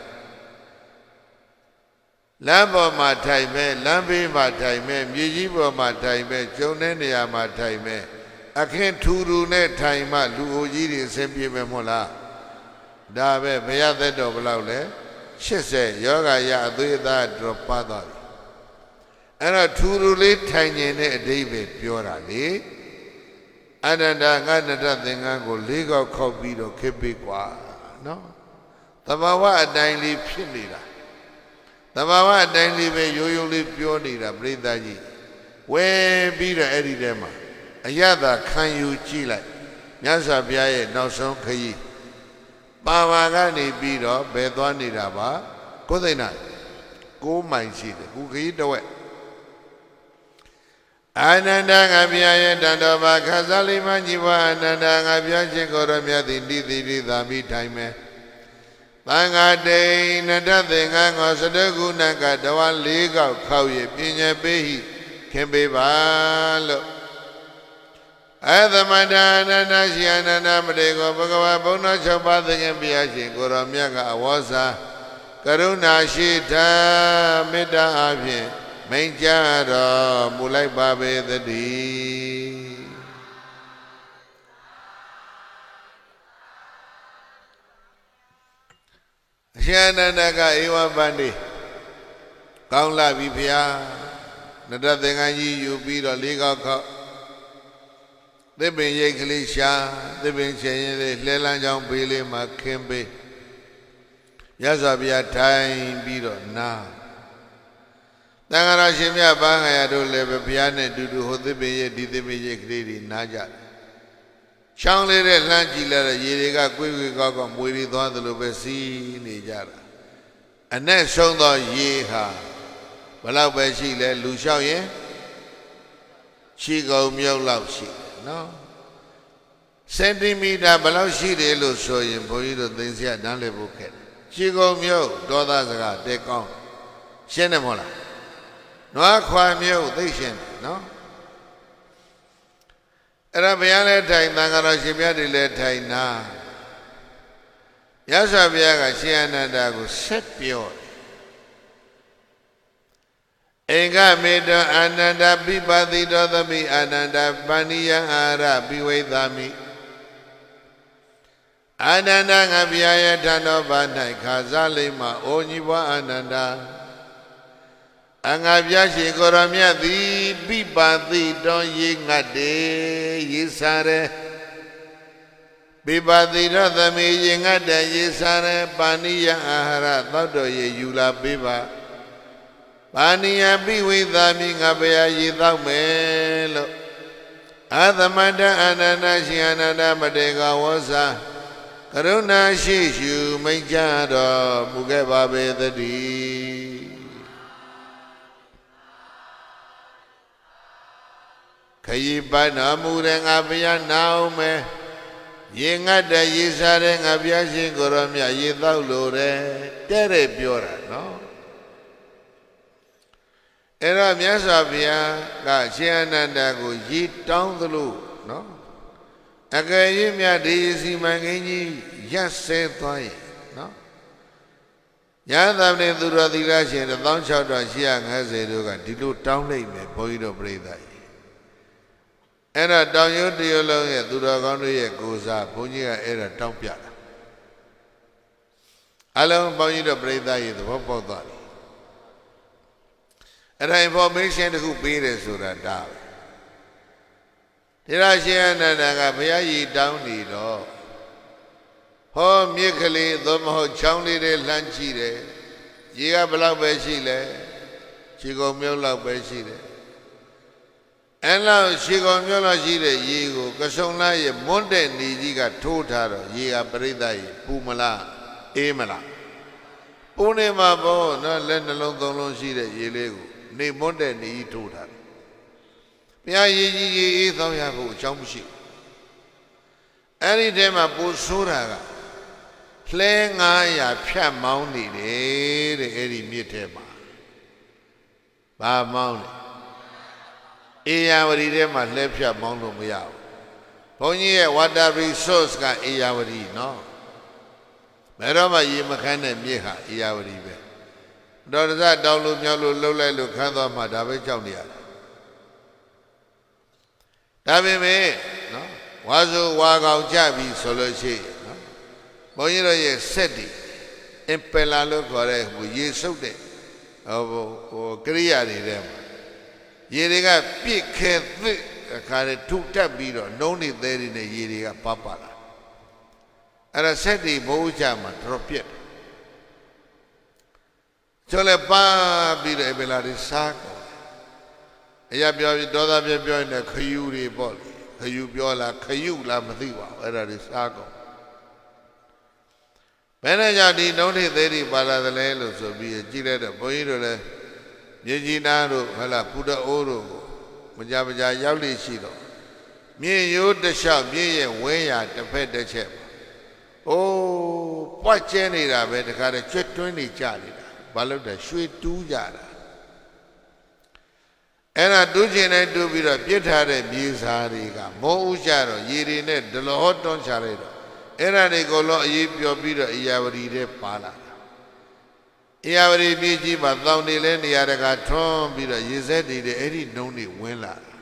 လမ်းပေါ်မှာထိုင်မဲ့လမ်းဘေးမှာထိုင်မဲ့မြေကြီးပေါ်မှာထိုင်မဲ့ကျုံတဲ့နေရာမှာထိုင်မဲ့အခင်းထူထူနဲ့ထိုင်မှလူအိုကြီးတွေအဆင်ပြေမယ်မဟုတ်လားဒါပဲဘုရားသက်တော်ဘယ်လောက်လဲ80ယောဂရအသွေးအသားတော့ပါသွားပြီအဲ့တော့ထူထူလေးထိုင်ခြင်းတဲ့အဓိပ္ပာယ်ပြောတာလေအနန္တငါနတသင်္ကန်းကို၄ခေါက်ခောက်ပြီးတော့ခေပိကွာနော်သဘာဝအတိုင်းလေးဖြစ်နေတာသဘာဝအတိုင်းလေးပဲရိုးရိုးလေးပြောနေတာပြိဿကြီးဝဲပြီးတော့အဲ့ဒီထဲမှာအယတာခံယူကြည့်လိုက်မြတ်စွာဘုရားရဲ့နောက်ဆုံးခရီးပါဝါကနေပြီးတော့ဘယ်သွားနေတာပါကိုသိနာ6မိုင်ရှိတယ်ခုခရီးတစ်ဝက်အာနန္ဒာငါဘုရားရဲ့တန်တော်ဘာခါစားလိမ့်မကြီးဘွားအာနန္ဒာငါဘုရားရှင်ကိုရောမြတ်သည်တိတိရိသာမိထိုင်မယ်သံဃာတိနတသင်္ကန်းကိုစတုကုဏကတဝါ၄ခေါက်ခောက်၍ပညာပိဟိခင်ပေးပါလို့အသမန္တာအနန္တရှိအနန္တမတေကိုဘဂဝါဘုံတော်6ပါးသခင်ဘုရားရှင်ကိုရောမြတ်ကအဝေါစာကရုဏာရှိထာမေတ္တာအဖြင့်မိန့်ကြားတော်မူလိုက်ပါပေသတည်းအရှင်အနန္ဒကဧဝပန္တိကောင်းလာပြီဘုရားနတသင်္ကန်းကြီးယူပြီးတော့၄ခေါက်ခောက်သစ်ပင်ရိတ်ကလေးရှာသစ်ပင်ရှင်ရင်လေးလှဲလန်းချောင်းဘေးလေးမှာခင်းပေးရသော်ဘုရားထိုင်ပြီးတော့နာသံဃာတော်ရှင်မြတ်ဘာငါရတို့လည်းပဲဘုရားနဲ့တူတူဟိုသစ်ပင်ရိတ်ဒီသစ်ပင်ရိတ်ကလေးတွေနားကြတယ်ချောင်းလေးတဲ့လှမ်းကြည့်လိုက်တော့ရေတွေကကွေးကွေးကောက်ကောက်မွေတွေသွားသလိုပဲစီးနေကြတာအနဲ့ဆုံးသောရေဟာဘယ်လောက်ပဲရှိလဲလူလျှောက်ရင်ခြေကုန်မြုပ်လောက်ရှိတယ်နော်စင်တီမီတာဘယ်လောက်ရှိတယ်လို့ဆိုရင်ဘုန်းကြီးတို့သိစရာနားလည်ဖို့ခက်တယ်ခြေကုန်မြုပ်ဒေါသစကားတဲကောင်းရှင်းတယ်မဟုတ်လားနွားခွာမြုပ်သိရှင်းတယ်နော်အဲ့ဒါဘုရားလည်းထိုင်သံဃာတော်ရှင်ဘုရားတွေလည်းထိုင်နာရသော်ဘုရားကရှင်အနန္ဒာကိုဆက်ပြောတယ်အင်္ဂမေတ္တအာနန္ဒာပိပတိတောသမိအာနန္ဒာပဏိယအာရပိဝိသမိအာနန္ဒာငါဘုရားရဲ့ထံတော်ဘာ၌ခါစားလိမ့်မအိုညီဘွားအာနန္ဒာအငါဘုရားရှင်ကိုရောမြတ်သည်ပိပတိတောရေငတ်တယ်ရေစားတယ်ပိပတိတောသမိရေငတ်တယ်ရေစားတယ်ပါဏိယအာဟာရသောက်တော်ရေယူလာပေးပါပါဏိယပိဝိသမိငါဘုရားရေသောက်မယ်လို့အသမန္တအာနန္ဒရှင်အာနန္ဒမတေကဝေါစာကရုဏာရှိရှုမိန့်ကြားတော်မူခဲ့ပါပေသတည်းခရီးပန်းတော်မူတဲ့ငါဘုရားနာအောင်မယ် ရေငတ်တဲ့ရေစားတဲ့ငါဘုရားရှင်ကိုရောမြတ်ရေတောက်လို့တဲ့ပြောတာနော်အဲ့တော့မြတ်စွာဘုရားကရှင်အနန္ဒာကိုရေတောင်းသလိုနော်အကယ်၍မြတ်ဒီစီမံကိန်းကြီးရက်ဆဲသွားရင်နော်ညာသမဏေသူတော်သီလရှင်16850တို့ကဒီလိုတောင်းလိုက်မယ်ဘုန်းကြီးတို့ပြိဿကြီးအဲ့ဒါတောင်ရိုးတရလုံးရဲ့သူတော်ကောင်းတို့ရဲ့ကိုယ်စားဘုန်းကြီးကအဲ့ဒါတောင်းပြတာအလုံးဘုန်းကြီးတို့ပြိဿကြီးသဘောပေါက်သွားပြီအဲ့ဒါ information တခုပေးတယ်ဆိုတာဒါပဲဒီရရှင်အနန္ဒာကဘုရားကြီးတောင်းနေတော့ဟောမြစ်ကလေးသို့မဟုတ်ချောင်းလေးတွေလှမ်းကြည့်တယ်ရေကဘယ်လောက်ပဲရှိလဲခြေကုန်မြုပ်လောက်ပဲရှိတယ်အဲ့လောက်ခြေကုန်မြုပ်လောက်ရှိတဲ့ရေကိုကဆုံလားရဲ့မွန်းတဲ့နေကြီးကထိုးထားတော့ရေကပရိသတ်ရေပူမလားအေးမလားပူနေမှာပေါ့နော်လက်နှလုံးသုံးလုံးရှိတဲ့ရေလေးကိုနေမွန်းတဲ့နေကြီးထိုးထားတယ်ဘုရားရေကြီးရေအေးသောရဖို့အကြောင်းမရှိအဲ့ဒီထဲမှာပူဆိုးတာကလှဲ900ဖြတ်မောင်းနေတယ်တဲ့အဲ့ဒီမြစ်ထဲမှာဘာမောင်းလဲအေယာဝတီထဲမှာလှဲဖြတ်မောင်းလို့မရဘူးဘုန်းကြီးရဲ့ water resource ကအေယာဝတီနော်ဘယ်တော့မှရေမခမ်းတဲ့မြစ်ဟာအေယာဝတီပဲတော်တဆတောင်းလို့မြောက်လို့လှုပ်လိုက်လို့ခမ်းသွားမှဒါပဲကြောက်နေရတယ်ဒါပေမဲ့နော်ဝါဆိုဝါကောင်ကြပြီဆိုလို့ရှိရင်နော်ဘုန်းကြီးတို့ရဲ့စက်တွေအင်ပယ်လာလို့ခေါ်တဲ့ဟိုရေစုပ်တဲ့ဟိုကရိယာတွေထဲမှာရေတွေကပြစ်ခဲသစ်အခါတွေထုတက်ပြီးတော့နှုံးနေသေးတွေနဲ့ရေတွေကပပလာအဲ့ဒါစက်တွေဘိုးချမှာတော်ပြက်ကျော်လဲပါပြီးတော့အပယ်လာတွေစားကုန်အရာပြောပြီးဒေါသပြောရင်ခယူတွေပေါ့လေခယူပြောလားခယူလားမသိပါဘူးအဲ့ဒါတွေစားကုန်ဘယ်နဲ့ကြောင့်ဒီနှုံးထိပ်သေးတွေပါလာသလဲလို့ဆိုပြီးကြည့်လိုက်တော့ဘုန်းကြီးတို့လည်းမြေကြီးနားတို့ဟလာပူတအိုးတို့ကိုမကြရောက်လိရှိတော့မြေရိုးတစ်လျှောက်မြေရဲ့ဝဲရတစ်ဖက်တစ်ချက်ပါအိုးပွက်ကျဲနေတာပဲတခါတည်းကျွတ်တွင်းနေကြနေတာဘာလို့လဲရွှေတူးကြတာအဲ့ဒါတူးကျင်နဲ့တူးပြီးတော့ပြစ်ထားတဲ့မြေစာတွေကမိုးဥကြတော့ရေတွေနဲ့ဒလောတွန်းချလိုက်တော့အဲ့ဒါတွေကိုလောအေးပျော်ပြီးတော့အေယာဝတီထဲပါလာတာအေယာဝတီပြည်ကြီးမှာတောင်နေလဲနေရာတကာထွန်းပြီးတော့ရေစက်တွေအဲ့ဒီနှုံးတွေဝင်လာတာ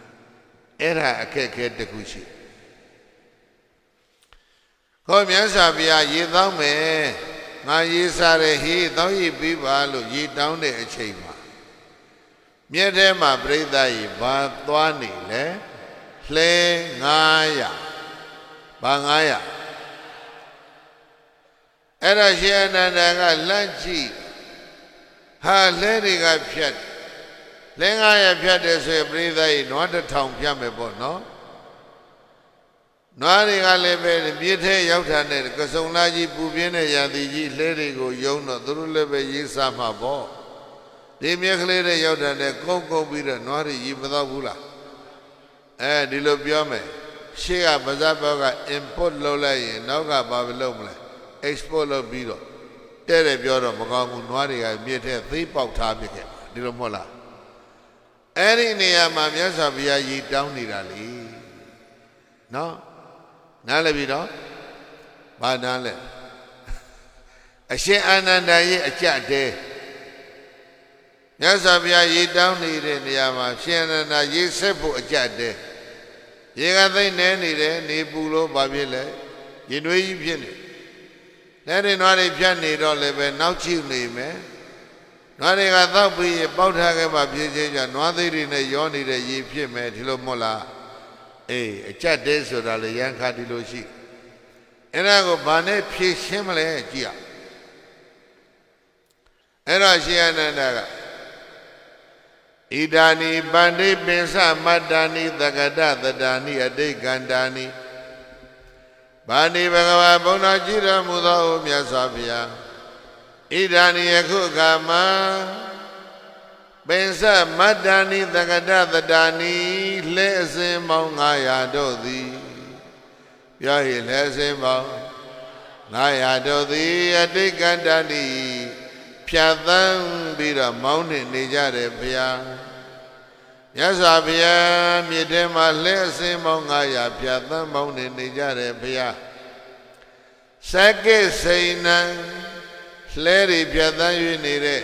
အဲ့ဒါအခက်ခဲတစ်ခုရှိခေါ်မြတ်စွာဘုရားရေတောင်းမယ်ငါရေစားတယ်ဟေးတောင်းရပြီးပါလို့ရေတောင်းတဲ့အချိန်မှာမြက်ထဲမှာပြိဿရေဘာသွားနေလဲလှဲ900ဘာ900အဲ့ဒါရှင်အနန္ဒာကလန့်ကြည့်ဟာလှဲတွေကဖြတ်လှဲ900ဖြတ်တယ်ဆိုရင်ပြိဿရေနွား1000ဖြတ်မယ်ပေါ့နော်နွားတွေကလည်းပဲမြေထဲရောက်တာနဲ့ကစုံလာကြီးပူပြင်းတဲ့ရာသီကြီးလှဲတွေကိုယုံတော့သူတို့လည်းပဲရေးစားမှာပေါ့ဒီမြက်ကလေးတွေရောက်တာနဲ့ကုန်းပြီးတော့နွားတွေရေမတော့ဘူးလားအဲဒီလိုပြောမယ်ရှေ့ကပါဇက်ဘောက import လုပ်လိုက်ရင်နောက်ကဘာပဲလုပ်မလဲ export လုပ်ပြီးတော့တဲ့ပြောတော့မကောင်းဘူးနွားတွေကမြစ်ထဲသေးပေါက်ထားပြခဲ့ဒီလိုမဟုတ်လားအဲ့ဒီနေရာမှာမြတ်စွာဘုရားရေတောင်းနေတာလေနော်နားလည်ပြီနော်ဘာနားလဲအရှင်အာနန္ဒာရဲ့အကြတဲမြတ်စွာဘုရားရေတောင်းနေတဲ့နေရာမှာရှင်အနန္ဒာရေဆက်ဖို့အကြတဲရေကသိမ့်နေနေတယ်နေပူလို့ဘာဖြစ်လဲရေနွေးကြီးဖြစ်နေလက်တွေနွားတွေဖြတ်နေတော့လည်းပဲနောက်ချိနေမယ်နွားတွေကသောက်ပြီးပေါက်ထားခဲ့မှပြည့်ချင်းကြနွားသေးတွေနဲ့ရောနေတဲ့ရေဖြစ်မယ်ဒီလိုမဟုတ်လားအေးအကြတဲဆိုတာလေရန်ခါဒီလိုရှိအဲ့ဒါကိုဘာနဲ့ဖြည့်ရှင်းမလဲကြည့်အောင်အဲ့တော့ရှင်အနန္ဒာကဣဒာနိပန္တိပင်စမတ္တာနိသကတသတ္တာနိအတိတ်ကန္တာနိဘာနိဘဂဝါဘုန်းတော်ကြည်တော်မူသောမြတ်စွာဘုရားဣဒာနိယခုအခါမှာပင်စမတ္တာနိသကတသတ္တာနိလဲအစဉ်ပေါင်း900တို့သည် ပြောရင်လည်းစင်းပေါင်း900တို့သည်အတိတ်ကတ္တိဖြတ်သန်းပြီးတော့မောင်းနေကြတယ်ဘုရားမြတ်စွာဘုရားမြေထဲမှာလှဲအစင်းပေါင်း900ဖြတ်သန်းမောင်းနေကြတယ်ဘုရားစက္ကိစိဏံလှဲတွေဖြတ်သန်း၍နေတဲ့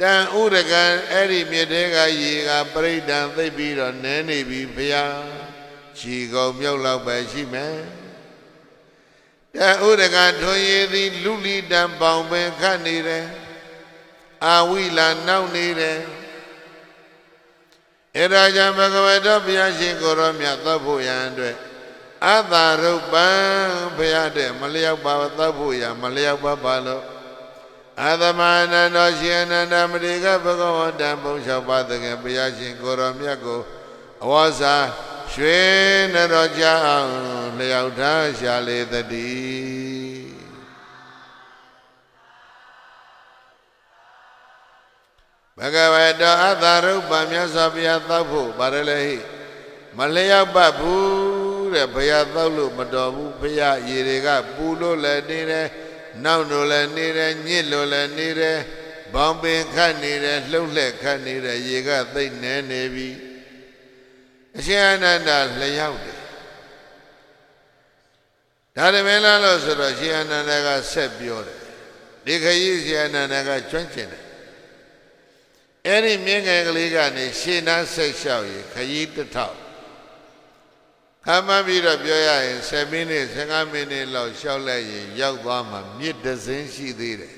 တန်ဥရကံအဲ့ဒီမြေထဲကရေကပရိဒံသိပ်ပြီးတော့နည်းနေပြီဘုရားခြေကုန်မြုပ်လောက်ပဲရှိမယ်တန်ဥရကံထွန်ရည်သည်လူလီတံပေါင်ပင်ခတ်နေတယ်အာဝိလာနောက်နေတယ်အဲ့ဒါကြောင့်ဘဂဝါတော်ဘုရားရှင်ကိုရောမြတ်သောဖို့ရန်အတွက်အသာရုပ်ပံဘုရားတဲ့မလျောက်ပါသောဖို့ရန်မလျောက်ပါလို့အာသမဏန္တောရှင်အနန္ဒမတိကဘဂဝတံဘုံလျှောက်ပါသခင်ဘုရားရှင်ကိုရောမြတ်ကိုအဝါစာရွှေနရောကြောင့်လျောက်ထားရှာလေတည်းဘဂဝတောအသာရုပ္ပမြတ်စွာဘုရားသောက်ဖို့ဗါရလေဟိမလျောက်ပတ်ဘူးတဲ့ဘုရားသောက်လို့မတော်ဘူးဘုရားရေတွေကပူလို့လည်းနေတယ်နောက်လို့လည်းနေတယ်ညစ်လို့လည်းနေတယ်ဘောင်ပင်ခတ်နေတယ်လှုပ်လှက်ခတ်နေတယ်ရေကသိမ့်နေနေပြီအရှင်အနန္ဒလျောက်တယ်ဒါရမေလားလို့ဆိုတော့ရှင်အနန္ဒကဆက်ပြောတယ်ဒီခရီးရှင်အနန္ဒကကျွမ်းကျင်တယ်အဲ့ဒီမြင်းငယ်ကလေးကနေရှင်းနာဆက်လျှောက်ရင်ခရီးတစ်ထောက်ခါမှပြီးတော့ပြောရရင်7မိနစ်15မိနစ်လောက်လျှောက်လိုက်ရင်ရောက်သွားမှမြစ်တစ်စင်းရှိသေးတယ်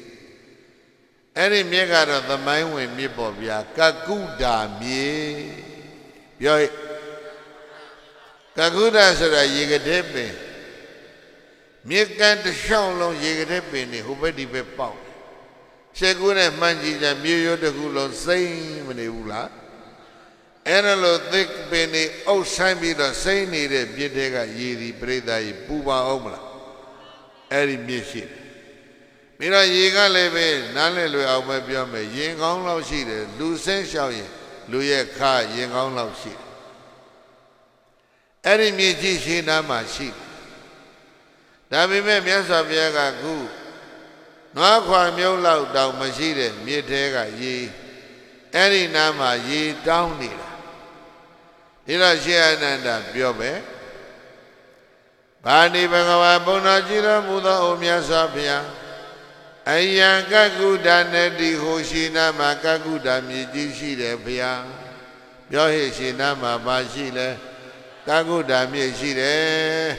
အဲ့ဒီမြစ်ကတော့သမိုင်းဝင်မြစ်ပေါ့ဗျာကကုဒါမြေပြောကကုဒါဆိုတာရေကတဲ့ပင်မြစ်ကန်တစ်လျှောက်လုံးရေကတဲ့ပင်နေဟိုဘက်ဒီဘက်ပေါက်ရှေ့ကူးနဲ့မှန်းကြည့်ကြမြေရိုးတစ်ခုလုံးစိမ့်မနေဘူးလားအဲ့ဒါလို့သစ်ပင်နေအုပ်ဆိုင်ပြီးတော့စိမ့်နေတဲ့ပြစ်တဲ့ကရေဒီပြိဿကြီးပူပါအောင်မလားအဲ့ဒီမြစ်ရှိတယ်ပြီးတော့ရေကလည်းပဲနားလည်လွယ်အောင်ပဲပြောမယ်ရင်ကောင်းလောက်ရှိတယ်လူဆင်းလျှောက်ရင်လူရဲ့ခါရင်ကောင်းလောက်ရှိတယ်အဲ့ဒီမြစ်ကြီးရှင်းနားမှာရှိတယ်ဒါပေမဲ့မြတ်စွာဘုရားကခုနွားခွာမြုပ်လောက်တောင်မရှိတဲ့မြစ်ထဲကရေအဲ့ဒီနားမှာရေတောင်းနေတာဒီတော့ရှင်အနန္ဒပြောပဲဗာဏိဘဂဝါဘုံတော်ကြည်တော်မူသောအိုမြတ်စွာဘုရားအယံကကုဒနတိဟိုရှိနာမှာကကုဒမြေကြီးရှိတယ်ဘုရားပြောဟိရှိနာမှာပါရှိလဲကကုဒမြေရှိတယ်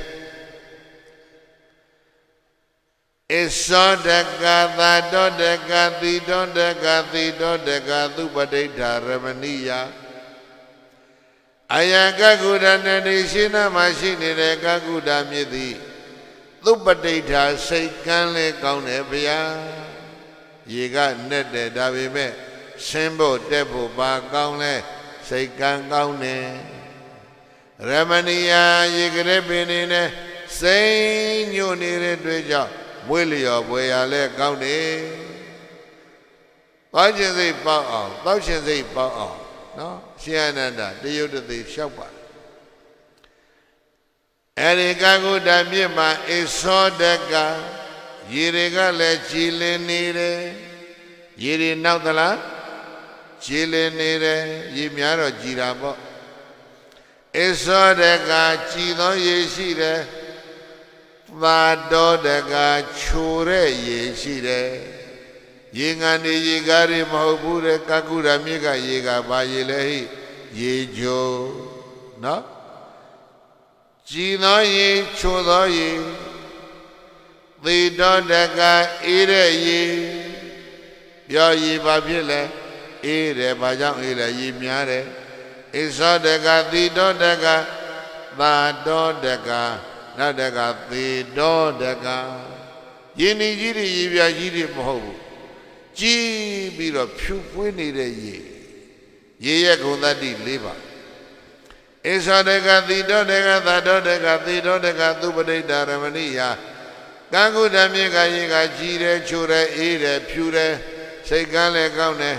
ဣသောတကသာတောတကသီတောတကသီတောတကသုပတိဋ္ဌရမဏိယအယံကကုဒနတိရှိနာမှာရှိနေတဲ့ကကုဒမြစ်သည်သုပတိဋ္ဌစိတ်ကန်းလဲကောင်းတယ်ဗျာရေကနဲ့တယ်ဒါပေမဲ့ဆင်းဖို့တက်ဖို့ပါကောင်းလဲစိတ်ကန်းကောင်းတယ်ရမဏိယရေကလေးပင်နေနဲ့စိတ်ညို့နေတဲ့တွေ့ကြောင့်မွေးလျော်ပွဲရလဲကောင်းတယ်ဘာခြင်းစိတ်ပေါက်အောင်တောက်ခြင်းစိတ်ပေါက်အောင်နော်ရှင်အနန္ဒတယုတ်တသိလျှောက်ပါအဲ့ဒီကကုဒမြစ်မှာဣသောတကရေတွေကလည်းကြည်လင်နေတယ်ရေတွေနောက်သလားကြည်လင်နေတယ်ရေများတော့ကြည်တာပေါ့ဣသောတကကြည်သောရေရှိတယ်သာတောတကချိုတဲ့ရေရှိတယ်ရေငန်နေရေကားတွေမဟုတ်ဘူးတဲ့ကကုဒမြစ်ကရေကဘာရေလဲဟိရေချိုနော်ကြည်သောရေချိုသောရေသေတောတကအေးတဲ့ရေပြောရေဘာဖြစ်လဲအေးတယ်ဘာကြောင့်အေးလဲရေများတယ်ဣသောတကသေတောတကသာတောတကနောက်တကသေတောတကယင်းကြီးတွေရေပြာကြီးတွေမဟုတ်ဘူးကြည်ပြီးတော့ဖြူပွေးနေတဲ့ရေရဲ့ဂုဏ်သတ္တိ၄ပါးဣသောတကသေတောတကသာတောတကသေတောတကသုပတိဋ္ဌရမဏိယကံကုဒမြေကရေကကြည်တယ်ချိုတယ်အေးတယ်ဖြူတယ်စိတ်ကန်းလည်းကောင်းတယ်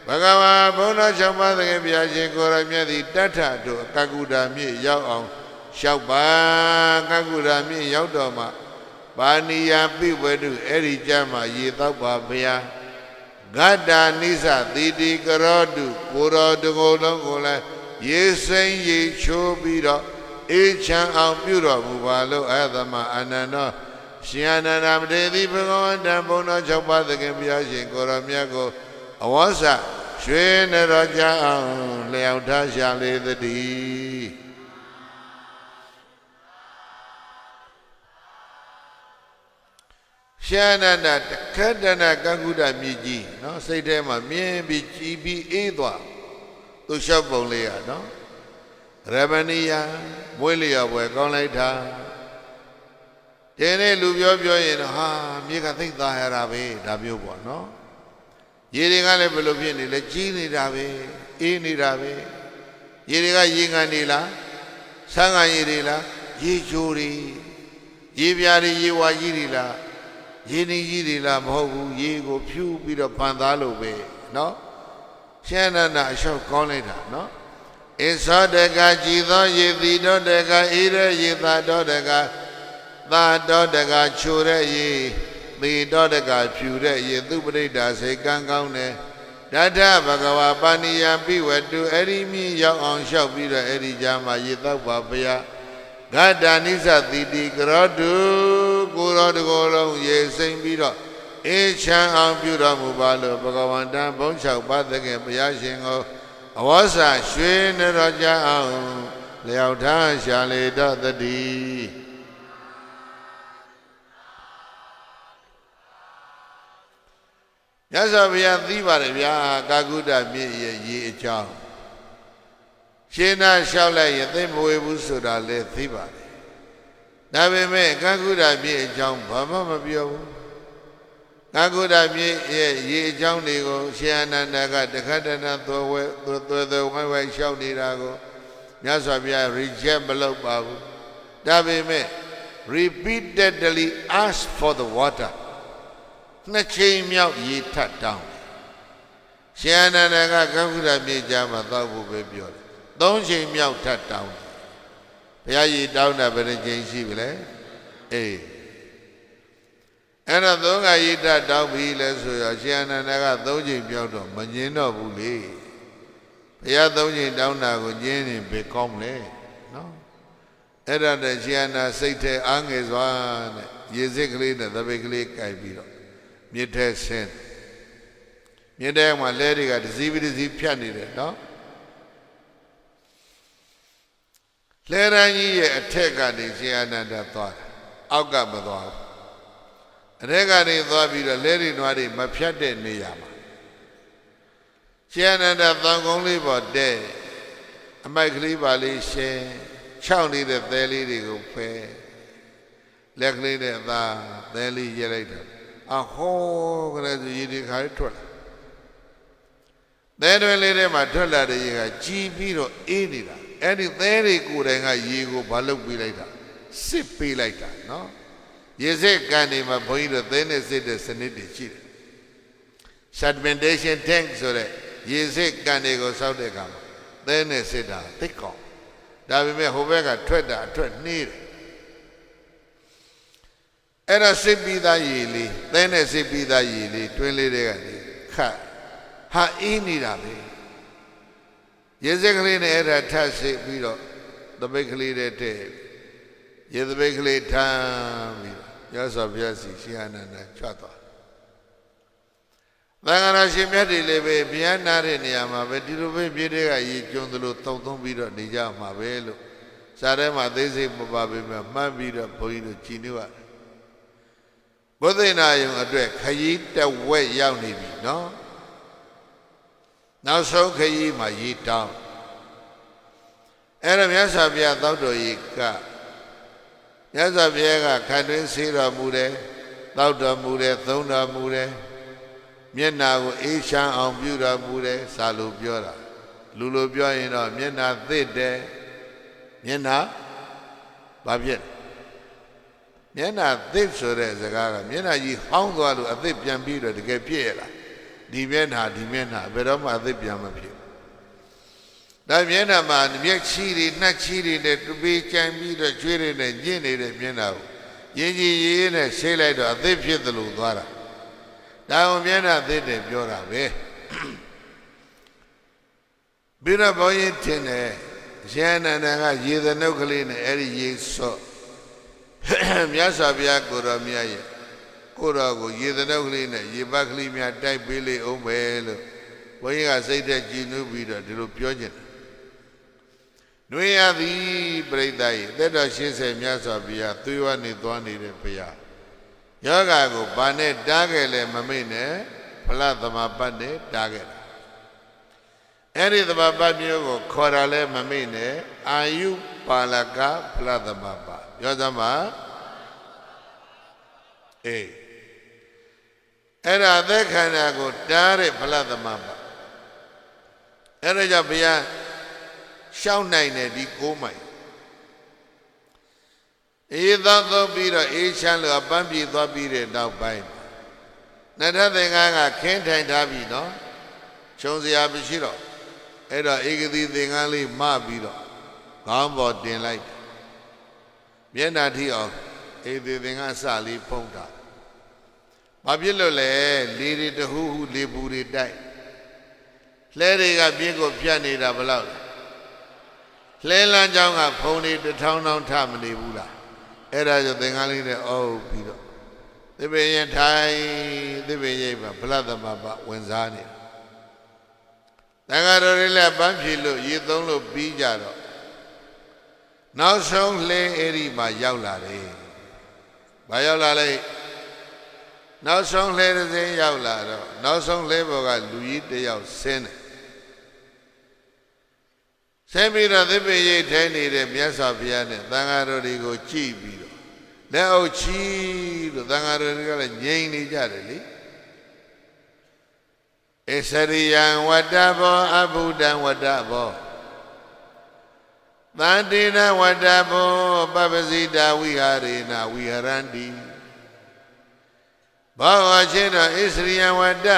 ဘဂဝါဘုန်းတော်၆ပါးသခင်ဘုရားရှင်ကိုယ်တော်မြတ်သည်တထတို့ကကုဒမြေရောက်အောင် လျှောက်ပါကကုရမြင့်ရောက်တော်မှာပါဏိယပိဝတုအဲ့ဒီကြမှာရေတော့ပါဗျာဂတ္တာနိစ္စသီတိကရောတုကိုရောတကိုယ်လုံးကိုလည်းရေစိမ့်ရေချိုးပြီးတော့အေးချမ်းအောင်ပြုတော်မူပါလို့အသမအာနန္ဒောရှင်အနန္ဒမတေတိဘဂဝန္တံဘုံတော်၆ပါးသခင်ဘုရားရှင်ကိုရောမြတ်ကိုအဝါစရွှေနရောကြအောင်လျောက်ထားရှာလေသတည်းရှင်အနန္ဒတခတ္တနာကကုဒမြည်ကြီးနော်စိတ်ထဲမှာမြင်ပြီးကြည်ပြီးအေးသွားသူလျှောက်ပုံလေးရနော်ရမဏီယမွေးလျော်ပွဲကောင်းလိုက်တာဒီနေ့လူပြောရင်တော့ဟာမြေကသိမ့်သားရတာပဲဒါမျိုးပေါ့နော်ရေတွေကလည်းဘယ်လိုဖြစ်နေလဲကြီးနေတာပဲအေးနေတာပဲရေတွေကရေငန်နေလားဆန်းကန်ရေတွေလားရေချိုးတွေရေပြားတွေရေဝါကြီးတွေလားရေနေကြီးတွေလားမဟုတ်ဘူးရေကိုဖြူပြီးတော့ဖန်သားလို့ပဲနော်ရှင်းနနာအလျှောက်ကောင်းလိုက်တာနော်ဣသောတကကြည်သောရေတိတော်တကအေးတဲ့ရေသာတော်တကသာတော်တကချိုတဲ့ရေသေတော်တကဖြူတဲ့ရေသူပရိဒာစေကံကောင်းတယ်တထဘဂဝါပါဏိယပိဝတုအဲ့ဒီမြင့်ရောက်အောင်လျှောက်ပြီးတော့အဲ့ဒီကြားမှာရေတော့ပါဗျာဂတ္တာနိစ္စသီတိကရောတုကိုရောတကိုယ်လုံးရေစိမ့်ပြီးတော့အေးချမ်းအောင်ပြုတော်မူပါလို့ဘဂဝန္တံဘုံ၆ပါးသခင်ဘုရားရှင်ကိုအဝါစရွှေနရောကြအောင်လျောက်ထားရှာလေတော်တည်းမြတ်စွာဘုရားသိပါတယ်ဗျာကာကုတ္တမြစ်ရဲ့ရေအကြောင်းရှင်းနာလျှောက်လိုက်ရင်သိမဝေဘူးဆိုတာလည်းသိပါတယ်ဒါပေမဲ့ကာကုတ္တမြစ်အကြောင်းဘာမှမပြောဘူးကာကုတ္တမြစ်ရဲ့ရေအကြောင်းတွေကိုရှင်အနန္ဒကတခတ္တနာသွဲဝဲဝိုင်းဝိုင်းလျှောက်နေတာကိုမြတ်စွာဘုရား reject မလုပ်ပါဘူးဒါပေမဲ့ repeatedly ask for the water နှစ်ချိန်မြောက်ရေထပ်တောင်းရှင်အနန္ဒကကာကုတ္တမြစ်ကြားမှာသောက်ဖို့ပဲပြောတယ်သုံးချိန်မြောက်ထပ်တောင်းဘုရားရေတောင်းတာဘယ်နှချိန်ရှိပြီလဲအေးအဲ့တော့သုံးခါရေထပ်တောင်းပြီလဲဆိုရရှင်အနန္ဒကသုံးချိန်ပြောက်တော့မငင်းတော့ဘူးလေဘုရားသုံးချိန်တောင်းတာကိုငင်းရင်ဘယ်ကောင်းမလဲနော်အဲ့ဒါတည်းရှင်အနန္ဒစိတ်ထဲအားငယ်စွာနဲ့ရေစစ်ကလေးနဲ့သပိတ်ကလေးကြိုက်ပြီးတော့မြစ်ထဲဆင်းမြစ်ထဲမှာလဲတွေကတစည်းပြီးတစည်းဖြတ်နေတယ်နော်လဲရန်ကြီးရဲ့အထက်ကနေရှင်အနန္ဒသွားတယ်အောက်ကမသွားဘူးအထက်ကနေသွားပြီးတော့လဲတွေနွားတွေမဖြတ်တဲ့နေရာမှာရှင်အနန္ဒသံကုန်းလေးပေါ်တဲ့အမိုက်ကလေးပါလေးရှင်းခြောက်နေတဲ့သဲလေးတွေကိုဖယ်လက်ကလေးနဲ့အသာသဲလေးရဲလိုက်တယ်အဟောကလေးဆိုရေဒီခါလေးထွက်လာသဲတွင်လေးထဲမှာထွက်လာတဲ့ရေကကြည်ပြီးတော့အေးနေတာအဲ့ဒီသဲတွေကိုယ်တိုင်ကရေကိုဘာလုပ်ပေးလိုက်တာစစ်ပေးလိုက်တာနော်ရေစစ်ကန်နေမှာဘုန်းကြီးတို့သဲနဲ့စစ်တဲ့စနစ်တွေရှိတယ် sedimentation tank ဆိုတဲ့ရေစစ်ကန်တွေကိုစောက်တဲ့အခါမှာသဲနဲ့စစ်တာသိကောင်းဒါပေမဲ့ဟိုဘက်ကထွက်တာအထွက်နှေးတယ်အဲ့ဒါစစ်ပြီးသားရေလေးသဲနဲ့စစ်ပြီးသားရေလေးတွင်းလေးတွေကနေခတ်ဟာအေးနေတာပဲရေစက်ကလေးနဲ့အဲ့ဒါထပ်စစ်ပြီးတော့သပိတ်ကလေးတဲ့တဲ့ရေသပိတ်ကလေးထမ်းပြီးရသော်ဘုရားစီရှင်အနန္ဒချွတ်သွားသံဃာရှင်မြတ်တွေလည်းပဲဘုရားနာတဲ့နေရာမှာပဲဒီလိုပဲပြည့်တဲ့ကရေကျွန်းသလိုတုံသုံးပြီးတော့နေကြမှာပဲလို့စာထဲမှာသိစိတ်မပါပေမဲ့မှတ်ပြီးတော့ဘုန်းကြီးတို့ကြည်နေရတယ်ဘုသိနာယုံအတွက်ခရီးတဝက်ရောက်နေပြီနော်နောက်ဆုံးခရီးမှာရေတောင်းအဲ့ဒါမြတ်စွာဘုရားသောက်တော်ရေကမြတ်စွာဘုရားကခံတွင်းဆေးတော်မူတယ်သောက်တော်မူတယ်သုံးတော်မူတယ်မျက်နာကိုအေးချမ်းအောင်ပြုတော်မူတယ်စာလိုပြောတာလူလိုပြောရင်တော့မျက်နာသစ်တယ်မျက်နာဘာဖြစ်မျက်နာသစ်ဆိုတဲ့စကားကမျက်နာကြီးဟောင်းသွားလို့အသစ်ပြန်ပြီးတော့တကယ်ပြည့်ရလားဒီမျက်နာဘယ်တော့မှအသစ်ပြန်မဖြစ် ဒါမျက်နှာမှာမျက်ချီတွေနှက်ချီတွေနဲ့တပေးကြံပြီးတော့ကျွေးတွေနဲ့ညှင့်နေတဲ့မျက်နှာကိုရင်းကြီးရေးနဲ့ဆေးလိုက်တော့အသစ်ဖြစ်သလိုသွားတာဒါအောင်မျက်နှာသစ်တယ်ပြောတာပဲပြီးတော့ဘုန်းကြီးထင်တယ်ရှင်အနန္ဒကရေသနုတ်ကလေးနဲ့အဲ့ဒီရေဆော့မြတ်စွာဘုရားကိုတော်မြတ်ရဲ့ကိုတော်ကိုရေသနုတ်ကလေးနဲ့ရေပတ်ကလေးများတိုက်ပေးလေအောင်ပဲလို့ဘုန်းကြီးကစိတ်ထဲကြည်နူးပြီးတော့ဒီလိုပြောခြင်းနှွေရသည်ပြိဿရဲ့သက်တော်80မြတ်စွာဘုရားသွေးဝနေသွားနေတဲ့ဘုရားယောဂါကိုဘာနဲ့တားခဲ့လဲမမေ့နဲ့ဖလားသမပတ်နဲ့တားခဲ့တာအဲ့ဒီသမပတ်မျိုးကိုခေါ်တာလဲမမေ့နဲ့အာယုပါလကဖလားသမပတ်ပြောစမ်းပါအေးအဲ့ဒါသက်ခန္ဓာကိုတားတဲ့ဖလားသမပတ်အဲ့ဒါကြောင့်ဘုရားရှောင်းနိုင်တယ်ဒီ9မိုင်အေးသောပြီးတော့အေးချမ်းလို့အပန်းပြေသွားပြီးတဲ့နောက်ပိုင်းနတ္ထသင်္ကန်းကခင်းထိုင်ထားပြီနော်ခြုံစရာမရှိတော့အဲ့တော့ဧကတိသင်္ကန်းလေးမပြီးတော့ခေါင်းပေါ်တင်လိုက်မျက်နှာထိအောင်ဧကတိသင်္ကန်းစလေးဖုံးတာဘာဖြစ်လို့လဲလေတွေတဟူဟူလေပူတွေတိုက်လှဲတွေကပြင်းကိုပြတ်နေတာဘလောက်လဲလှဲလန်းကြောင်းကဖုံးတွေ1000တောင်ထမနေဘူးလားအဲ့ဒါကြောင့်သင်္ကန်းလေးနဲ့အုပ်ပြီးတော့သစ်ပင်ရင်ထိုင်သစ်ပင်ရိပ်မှာဗလသမပဝင်စားနေတန်ဃာတော်တွေလည်းပန်းဖြေလို့ရေသုံးလို့ပြီးကြတော့နောက်ဆုံးလှဲအဲ့ဒီမှာရောက်လာတယ်။ဘာရောက်လာလဲနောက်ဆုံးလှဲတစ်စင်းရောက်လာတော့နောက်ဆုံးလှဲဘော်ကလူကြီးတယောက်ဆင်းတယ်ဆင်းပြီးတော့သစ်ပင်ရိပ်ထဲနေတဲ့မြတ်စွာဘုရားနဲ့သံဃာတော်တွေကိုကြည့်ပြီးတော့လက်အုပ်ချီလို့သံဃာတော်တွေကလည်းငြိမ်နေကြတယ်လေအစရိယံဝတ္တဘောအဘုဒ္ဓံဝတ္တဘောသန္တိနဝတ္တဘောပပ္ပစိတာဝိဟာရေနဝိဟရန္တိဘောဝရှိတော်ဣစရိယံဝတ္တ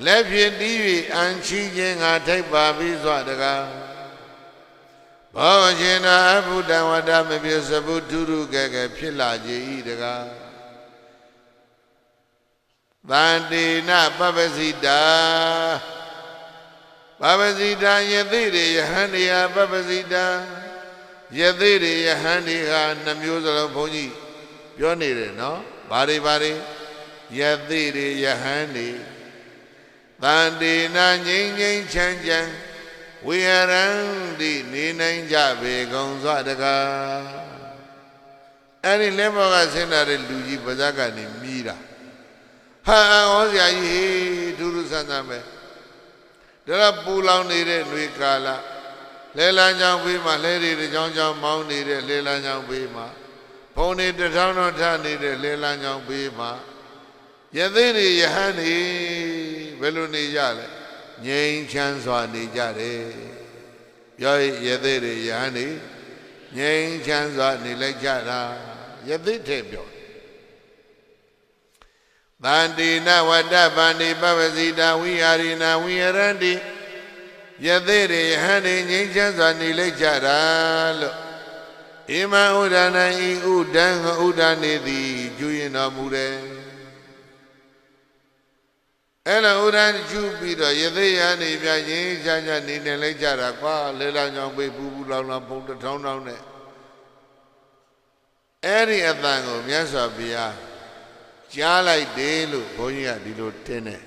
လက်ဖြင့်တီး၍အံချီခြင်းငါထိုက်ပါပြီစွာတကားဘောဝရှိတော်အဘုဒ္ဓံဝတ္တမပြစဘူးထုထုကဲကဲဖြစ်လာကြ၏တကားသန္တိနပပ္ပစိတာပပ္ပစိတာယသိရေယဟန္တိယပပ္ပစိတာယသိရေယဟန္တိဟာနှမျိုးစလုံးဘုန်းကြီးပြောနေတယ်နော်ဘာတွေယသိရေယဟန္တိသန္တိနာငြိမ်းငြိမ်းချမ်းချမ်းဝိဟရန္တိနေနိုင်ကြပေကုန်စွာတကားအဲ့ဒီလက်ဘောကဆင်းလာတဲ့လူကြီးပါးစပ်ကနေမြည်တာဟာဩဇာကြီးထူးထူးဆန်းဆန်းပဲဒါကပူလောင်နေတဲ့ຫນွေကာလလဲလန်းချောင်းဘေးမှာလဲတွေချောင်းချောင်းမောင်းနေတဲ့လဲလန်းချောင်းဘေးမှာဘုံတွေ1000တော်ထနေတဲ့လဲလန်းချောင်းဘေးမှာယသိတွေယဟန်တွေဘယ်လိုနေကြလဲငြိမ်းချမ်းစွာနေကြတယ်ပြောယသိတွေယဟန်တွေငြိမ်းချမ်းစွာနေလိုက်ကြတာယသိတဲ့ပြောသန္တိနဝတ္တဗန္တိပပ္ပစိတာဝိဟာရိနာဝိဟရန္တိယသိရေယဟန်တွေငြိမ်းချမ်းစွာနေလိုက်ကြတာလို့ဣမံဥဒ္ဒနာဤဥဒ္ဒံဥဒ္ဒနေသည်ကျူရင်တော်မူတယ်အဲ့လိုဥဒ္ဒံကျူပြီးတော့ယသိယဟန်တွေပြငြိမ်းချမ်းချမ်းနေနေလိုက်ကြတာကွာလေလောင်ကြောင့်ပူပူလောင်လောင်ပုံ1000တောင်းနဲ့အဲ့ဒီအတန်ကိုမြတ်စွာဘုရားကြားလိုက်တယ်လို့ဘုန်းကြီးကဒီလိုတင်းတယ်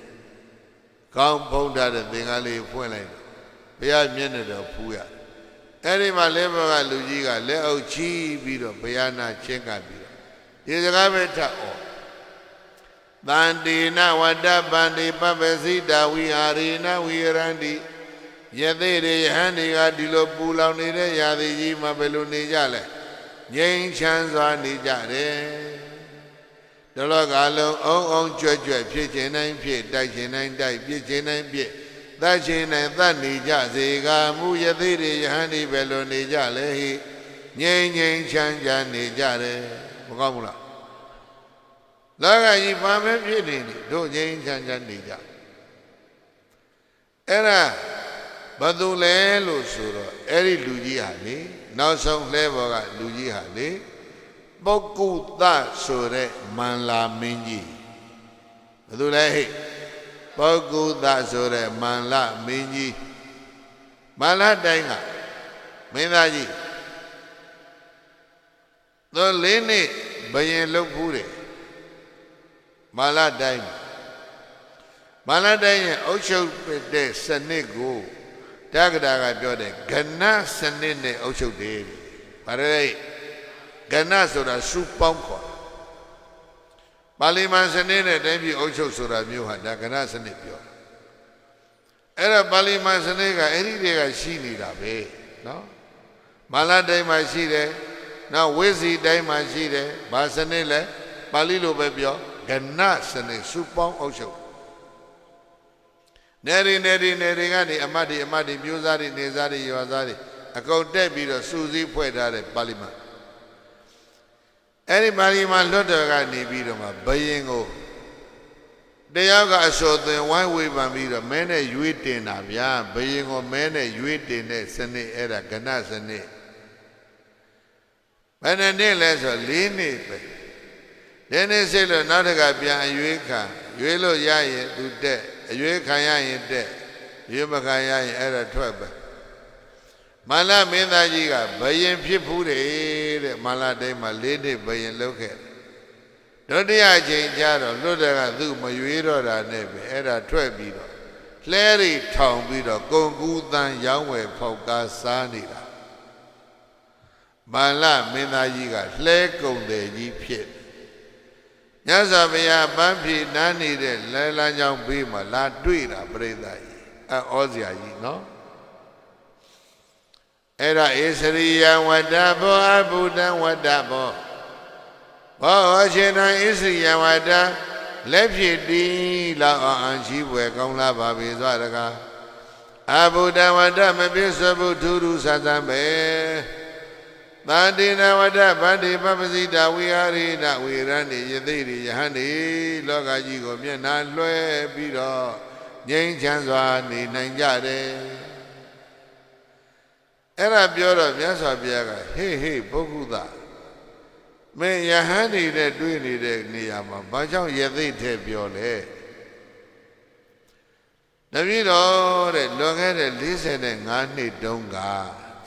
။ကောင်းဖုံးထားတဲ့သင်္ကန်းလေးဖွင့်လိုက်တယ်။ဘုရားမျက်နှာတော်ဖူးရ။အဲဒီမှာလက်ဘောကလူကြီးကလက်အုပ်ချီးပြီးတော့ဘုရားနာချင်းကပ်ပြီးတော့ဒီစကားပဲထပ်ဩ။သန္တိနဝတ္တပန္တိပပ္ပစိတာဝိဟာရေနဝိဟရန္တိယသိရေယဟန်တွေကဒီလိုပူလောင်နေတဲ့ရာသီကြီးမှာဘယ်လိုနေကြလဲ။ငြိမ်းချမ်းစွာနေကြတယ်။ဒလောကလုံးအုံအုံကြွကြွဖြစ်ခြင်းတိုင်းဖြစ်တိုက်ခြင်းတိုင်းတိုက်ပြစ်ခြင်းတိုင်းပြစ်သတ်ခြင်းတိုင်းသတ်နေကြစေကမူယသိတွေယဟန်ဒီပဲလို့နေကြလေဟိငြိမ်ငြိမ်ချမ်းချမ်းနေကြတယ်မကောင်းဘူးလားလောကကြီးဘာပဲဖြစ်နေတို့ငြိမ်ချမ်းချမ်းနေကြအဲ့ဒါ ဘာသူလဲလို့ဆိုတော့အဲ့ဒီလူကြီးဟာလေနောက်ဆုံးလဲဘော်ကလူကြီးဟာလေပုဂ္ဂုသဆိုတဲ့မန္လာမင်းကြီးဘာသူလဲဟဲ့ပုဂ္ဂုသဆိုတဲ့မန္လာမင်းကြီးမန္လာတိုင်းကမင်းသားကြီးသူလေးနှစ်ဘယင်လုတ်ဖူးတယ်မန္လာတိုင်းရဲ့အုပ်ချုပ်တဲ့စနစ်ကိုတက္ကရာကပြောတယ်ကဏစနစ်နဲ့အုပ်ချုပ်တယ်ဗါရဲကဏဆိုတာစုပေါင်းခေါ်ပါဠိမန်စနစ်နဲ့တိုင်းပြည်အုပ်ချုပ်ဆိုတာမျိုးဟာဒါကဏစနစ်ပြောအဲ့ဒါပါဠိမန်စနစ်ကအဲ့ဒီတွေကရှိနေတာပဲနော်မာလာတိုင်းမှာရှိတယ်နောက်ဝိဇ္ဇီတိုင်းမှာရှိတယ်ဘာစနစ်လဲပါဠိလိုပဲပြောကဏစနစ်စုပေါင်းအုပ်ချုပ်နေရီကနေအမတ်တွေမျိုးစားတွေနေစားတွေရွာစားတွေအကုန်တက်ပြီးတော့စူးစီးဖွဲ့ထားတဲ့ပါဠိမန်အဲ့ဒီပါဠိမန်လွတ်တော်ကနေပြီးတော့မှဘယင်ကိုတယောက်ကအစောသွင်းဝိုင်းဝေဖန်ပြီးတော့မဲနဲ့ရွေးတင်တာဗျာဘယင်ကိုမဲနဲ့ရွေးတင်တဲ့စနစ်အဲ့ဒါကဏစနစ်ဘယ်နဲ့လဲဆို4နှစ်ပဲဒီနေ့စိတ်လို့နောက်တစ်ခါပြန်အရွေးခံရွေးလို့ရရင်သူတက်အရွေးခံရရင်တက်ရွေးမခံရရင်အဲ့ဒါထွက်ပဲမန္လာမင်းသားကြီးကဘယင်ဖြစ်ဖူးတယ်တဲ့မန္လာတိုင်းမှာ4နှစ်ဘယင်လုပ်ခဲ့ဒုတိယအချိန်ကျတော့လွတ်တယ်ကသူ့မရွေးတော့တာနဲ့ပဲအဲ့ဒါထွက်ပြီးတော့လှဲရီထောင်ပြီးတော့ကုန်ကူးတန်းရောင်းဝယ်ဖောက်ကားစားနေတာမန္လာမင်းသားကြီးကလှဲကုန်တယ်ကြီးဖြစ်ညဇာဘုရားပန်းဖြေနားနေတဲ့လဲလန်းချောင်းဘေးမှာလာတွေ့တာပြိဿကြီးဩဇရာကြီးနော်အဲ့ဒါဧစရိယဝတ္တဘောအဘုဒ္ဓဝတ္တဘောဘောအရှင်တော်ဣစရိယဝတ္တလက်ဖြစ်တီးလောက်အောင်ရှိွယ်ကောင်းလာပါပြီဆိုတကားအဘုဒ္ဓဝတ္တမပြည့်စုံဘူးထူးထူးဆန်းဆန်းပဲသာတိနဝတ္တဗန္တိပပစိတဝိဟာရိနဝေရဏိယသိရိယဟန်ဒီလောကကြီးကိုမျက်နှာလွှဲပြီးတော့ငြိမ်းချမ်းစွာနေနိုင်ကြတယ်အဲ့ဒါပြောတော့မြတ်စွာဘုရားကဟေးပုဂ္ဂုသမင်းယဟန်ဒီနဲ့တွေ့နေတဲ့နေရာမှာဘာကြောင့်ယသိထဲပြောလဲတပည့်တော်တဲ့လွန်ခဲ့တဲ့45နှစ်တုန်းက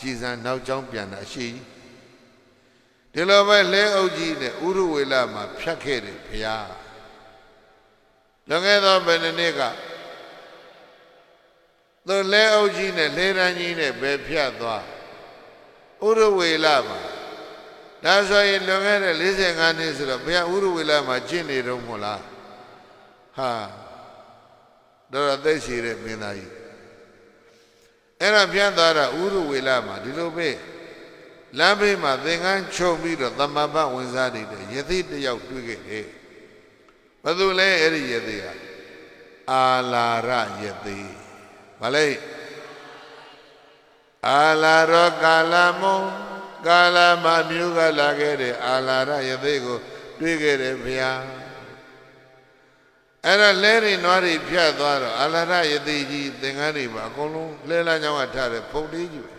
ကြည်စံနောက်ကျောင်းပြန်တာရှိဒီလိုပဲလဲအုပ်ကြီးနဲ့ဥရဝေလမှာဖြတ်ခဲ့တယ်ဘုရားလွန်ခဲ့သောဘယ်နှစ်ကသူလဲအုပ်ကြီးနဲ့လဲရန်ကြီးနဲ့ပဲဖြတ်သွားဥရဝေလမှာဒါဆိုရင်လွန်ခဲ့တဲ့45နှစ်ဆိုတော့ဘုရားဥရဝေလမှာကျင့်နေတော့မဟုတ်လားဟာတော့သိရှိတဲ့မင်းသားကြီးအဲ့ဒါဖြတ်သွားတာဥရဝေလမှာဒီလိုပဲလမ်းဘေးမှာသင်္ကန်းချုံပြီးတော့သမ္မာပဝင်စားနေတဲ့ယသိတယောက်တွေ့ခဲ့တယ်ဘယ်သူလဲအဲ့ဒီယသိဟာအာလာရယသိဘာလဲအာလာရောကာလမုံကာလမမျိုးကလာခဲ့တဲ့အာလာရယသိကိုတွေ့ခဲ့တယ်ဗျာအဲ့ဒါလဲရင်နွားတွေဖြတ်သွားတော့အာလာရယသိကြီးသင်္ကန်းတွေမှာအကုန်လုံးလဲလန်းကြောင်းကထားတဲ့ဖုန်လေးကြီးပဲ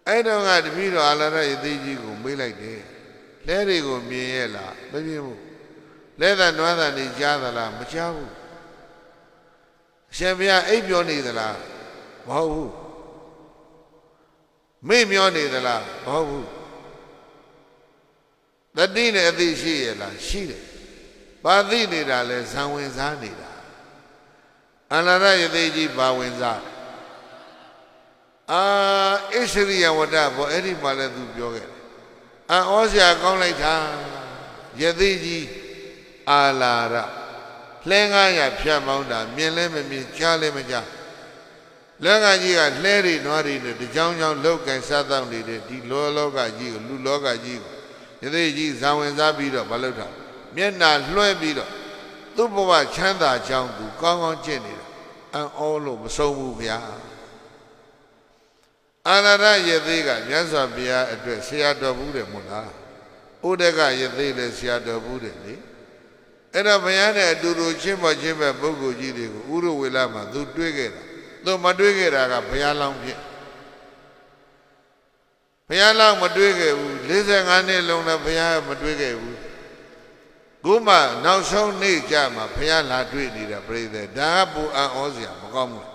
အဲ့တော့ကတပည့်တော်အာလာရယသိကြီးကိုမေးလိုက်တယ်လဲတွေကိုမြင်ရဲ့လားမမြင်ဘူးလဲတဲ့နွားတဲ့နေကြားသလားမကြားဘူးအရှင်ဘုရားအိပ်ပြောနေသလားမဟုတ်ဘူးမေ့မျောနေသလားမဟုတ်ဘူးတတိနဲ့အသိရှိရဲ့လားရှိတယ်ဘာသိနေတာလဲဇံဝင်စားနေတာအာလာရယသိကြီးဘာဝင်စားဣစရိယဝတ္တဘောအဲ့ဒီမှာလည်းသူပြောခဲ့တယ်ဩဇရာကောင်းလိုက်တာယသိကြီးအာလာရလှဲ900ဖြတ်မောင်းတာမြင်လဲမမြင်ကြားလဲမကြားလောကကြီးကလှဲတွေနွားတွေနဲ့တကြောင်ကြောင်လောက်ကင်စားတောင်းနေတဲ့ဒီလောကကြီးကိုလူလောကကြီးကိုယသိကြီးဇံဝင်စားပြီးတော့မလုပ်တာမျက်နှာလွှဲပြီးတော့သူ့ဘဝချမ်းသာကြောင်းသူကောင်းကောင်းကျင့်နေတာအောလို့မဆုံးဘူးဗျာအာလာရယသိကမြတ်စွာဘုရားအတွက်ဆရာတော်ဘူးတယ်မို့လားဥဒကယသိလည်းဆရာတော်ဘူးတယ်လေအဲ့တော့ဘုရားနဲ့အတူတူချင်းပေါ်ချင်းပဲပုဂ္ဂိုလ်ကြီးတွေကိုဥရဝေလမှာသူတွေ့ခဲ့တာ သူမတွေးခဲ့တာကဘုရားလောင်းဖြစ်ဘုရားလောင်းမတွေးခဲ့ဘူး45နှစ်လုံးလည်းဘုရားမတွေးခဲ့ဘူးခုမှနောက်ဆုံးနေ့ကြမှာဘုရားလာတွေ့နေတာပြိဿဒါကပူအံ့ဩစရာမကောင်းဘူး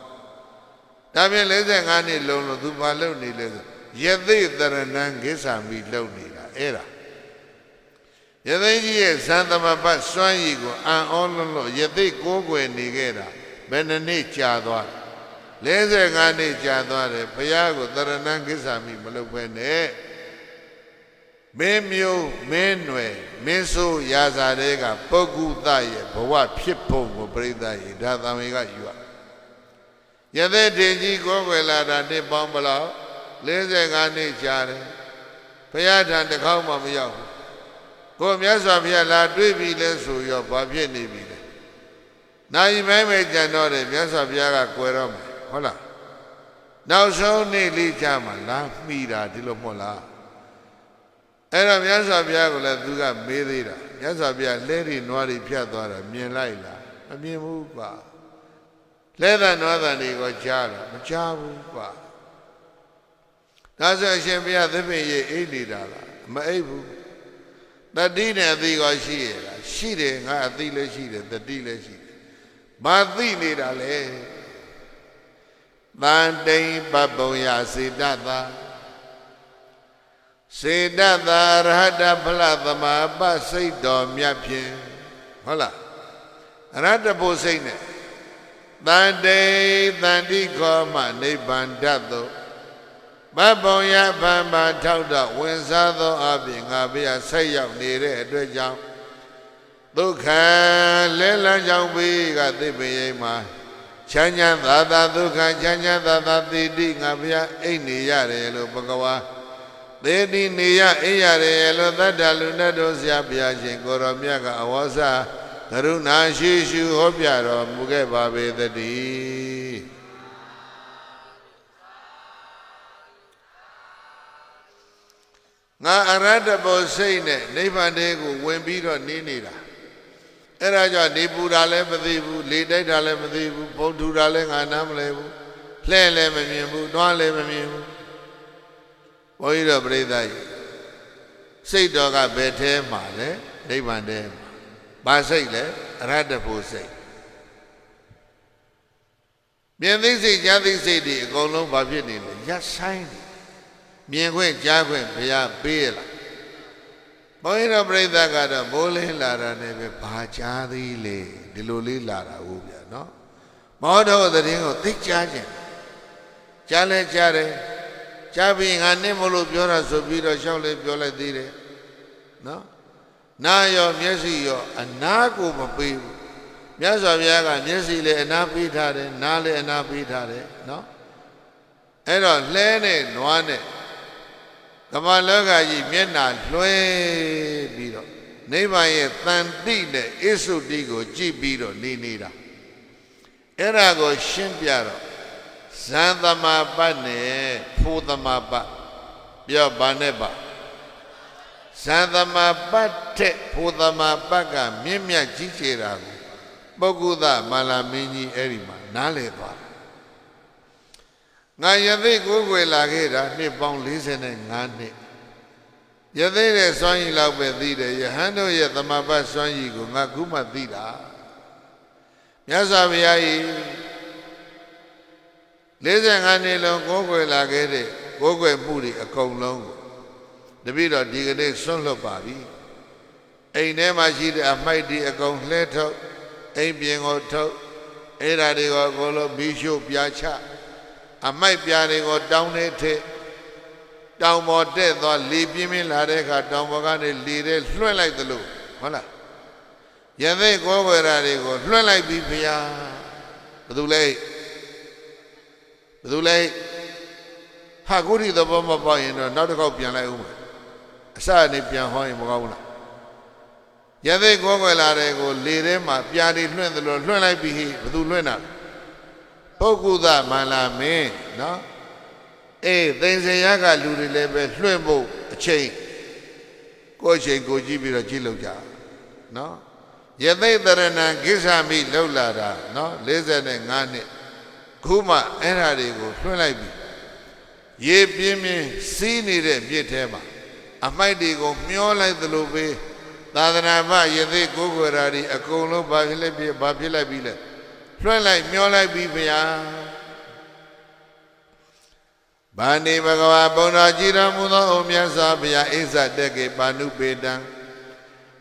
ဒါဖြင့်45နှစ်လုံးလို့သူဘာလုပ်နေလဲဆိုယသိတရဏံကိစ္ဆာမိလုပ်နေတာအဲ့ဒါယသိကြီးရဲ့ဇန်သမပတ်စွမ်းရည်ကိုအံ့ဩလို့ယသိကိုးကွယ်နေခဲ့တာဘယ်နှစ်နှစ်ကြာသွား45နှစ်ကြာသွားတယ်ဘုရားကိုတရဏံကိစ္ဆာမိမလုပ်ဘဲနဲ့မင်းမျိုးမင်းနွယ်မင်းဆိုးရာဇာတဲကပုဂ္ဂုတရဲ့ဘဝဖြစ်ပုံကိုပြိဿရေဒါသံဝေကယူရယသိတင်ကြီးကိုးကွယ်လာတာနှစ်ပေါင်းဘလောက်45နှစ်ကြာတယ်ဘုရားထံတစ်ခေါက်မှမရောက်ဘူးကိုမြတ်စွာဘုရားလာတွေ့ပြီလဲဆိုရောဘာဖြစ်နေပြီလဲနိုင်မိုင်းပဲကြံတော့တယ်မြတ်စွာဘုရားကကွယ်တော့မယ်ဟုတ်လားနောက်ဆုံးနေ့လေးကြာမှလာမှီတာဒီလိုမဟုတ်လားအဲ့တော့မြတ်စွာဘုရားကလည်းသူကမေးသေးတာမြတ်စွာဘုရားလဲရီနွားရီဖြတ်သွားတာမြင်လိုက်လားမမြင်ဘူးကွာလဲတဲ့နွားတဲ့တွေကိုကြားတာမကြားဘူးကွာဒါဆိုအရှင်ဘုရားသဗ္ဗညေအိတ်နေတာလားမအိတ်ဘူးတတိနဲ့အသိကောရှိရလားရှိတယ်ငါအသိလည်းရှိတယ်တတိလည်းရှိတယ်ဘာသိနေတာလဲတန်တိန်ပပုံယစေတသာစေတသာရဟတဖလသမာပစိတ်တော်မြတ်ဖြင့်ဟုတ်လားရဟတဘုစိတ်နဲ့တန်တိန်တန်တိခောမှနိဗ္ဗာန်တတ်သောပပုံယဗံပါထောက်တော့ဝင်စားသောအပြင်ငါဘုရားဆက်ရောက်နေတဲ့အတွက်ကြောင့်ဒုက္ခလဲလန်းကြောင့်ဘေးကသစ်ပင်ရိပ်မှာချမ်းချမ်းသာသာဒုက္ခချမ်းချမ်းသာသာတိတိငါဘုရားအိတ်နေရတယ်လို့ဘဂဝါသေတိနေရအိတ်ရတယ်လို့သတ္တလူနဲ့တို့ဆရာဘုရားရှင်ကိုရောမြတ်ကအဝါစာကရုဏာရှိရှုဟောပြတော်မူခဲ့ပါပေသတည်းငါအရဟတဘောစိတ်နဲ့နိဗ္ဗာန်တည်းကိုဝင်ပြီးတော့နေနေတာအဲ့ဒါကြောင့်နေပူတာလည်းမသိဘူးလေတိုက်တာလည်းမသိဘူးပုံထူတာလည်းငါနားမလဲဘူးလှဲ့လည်းမမြင်ဘူးတွားလည်းမမြင်ဘူးဘုန်းကြီးတို့ပြိဿကြီးစိတ်တော်ကဘယ်ထဲမှာလဲနိဗ္ဗာန်တည်းမှာဘာစိတ်လဲအရဟတဘောစိတ်မြင်သိစိတ်ကြားသိစိတ်တွေအကုန်လုံးဘာဖြစ်နေလဲရပ်ဆိုင်နေမြင်ခွင့်ကြားခွင့်ဘုရားပေးရလားဘုန်းကြီးတို့ပြိဿကတော့မိုးလင်းလာတာနဲ့ပဲဘာကြားသေးလေဒီလိုလေးလာတာဟုတ်ဗျာနော်မောတော်သတင်းကိုသိကြားခြင်းကြားလဲကြားတယ်ကြားပြီးငါနဲ့မလို့ပြောတာဆိုပြီးတော့ရှောက်လေပြောလိုက်သေးတယ်နော်နာရောမျက်စိရောအနာကိုမပေးဘူးမြတ်စွာဘုရားကမျက်စိလည်းအနာပေးထားတယ်နားလည်းအနာပေးထားတယ်နော်အဲ့တော့လှဲနဲ့နွားနဲ့ကမ္ဘာလောကကြီးမျက်နှာလွှဲပြီးတော့နိဗ္ဗာန်ရဲ့တန်တိနဲ့ဣသုတိကိုကြည့်ပြီးတော့နေနေတာအဲ့ဒါကိုရှင်းပြတော့ဇန်သမပတ်နဲ့ဖို့သမပတ်ပြောပါနဲ့ပါဇန်သမပတ်တဲ့ဖို့သမပတ်ကမြင့်မြတ်ကြီးကျယ်တာကိုပုဂ္ဂုသမာလာမင်းကြီးအဲ့ဒီမှာနားလည်သွားတယ်ငါယသိကိုယ်ွယ်လာခဲ့တာနှစ်ပေါင်း45နှစ်ယသိတဲ့စွမ်းရည်လောက်ပဲသိတယ်ယဟန်တို့ရဲ့သမပတ်စွမ်းရည်ကိုငါခုမှသိတာမြတ်စွာဘုရားကြီး45နှစ်လုံးကိုယ်ွယ်လာခဲ့တဲ့ကိုယ်ွယ်မှုတွေအကုန်လုံးကိုတပည့်တော်ဒီကနေ့ဆွန့်လွတ်ပါပြီအိမ်ထဲမှာရှိတဲ့အမိုက်တွေအကုန်လှဲထုတ်အိမ်ပြင်ကိုထုတ်အဲ့ဓာတွေကိုအကုန်လုံးမီးရှို့ပြာချအမိုက်ပြားတွေကိုတောင်းနေထက်တောင်ပေါ်တက်သွားလေပြင်းပြင်းလာတဲ့အခါတောင်ပေါ်ကနေလေတဲ့လွှင့်လိုက်သလိုဟုတ်လားယသိကိုယ်ဝေရာတွေကိုလွှင့်လိုက်ပြီဘုရားဘယ်သူလဲဟာကိုဒီသဘောမပေါက်ရင်တော့နောက်တစ်ခေါက်ပြန်လိုက်ဦးမယ်အစအနေပြန်ဟောရင်မကောင်းဘူးလားယသိကိုယ်ဝေရာတွေကိုလေထဲမှာပြားတွေလွှင့်သလိုလွှင့်လိုက်ပြီဘယ်သူလွှင့်တာပုဂ္ဂုသမန္လာမင်းနော်သိင်္စရကလူတွေလည်းပဲလွှင့်ဖို့အချိန်ကိုယ်ချိန်ကိုကြည့်ပြီးတော့ကြည့်လို့ကြနော်ယသိတရဏံကိစ္ဆာမိလှုပ်လာတာနော်45နှစ်ဂ ခုမှအဲ့ဓာတွေကိုလွှင့်လိုက်ပြီရေပြင်းပြင်းစီးနေတဲ့မြစ်ထဲမှာအမိုက်တွေကိုမျောလိုက်သလိုပဲသာသနာ့ဘယသိကိုယ်ကိုယ်ရာဒီအကုန်လုံးဘာဖြစ်လိုက်ပြီလဲလွှင့်လိုက်မျောလိုက်ပြီဗျာဘာနေဘဂဝါဘုံတော်ကြည်တော်မူသောအိုမြတ်စွာဘုရားအိဇတကေပါဏုပေတံ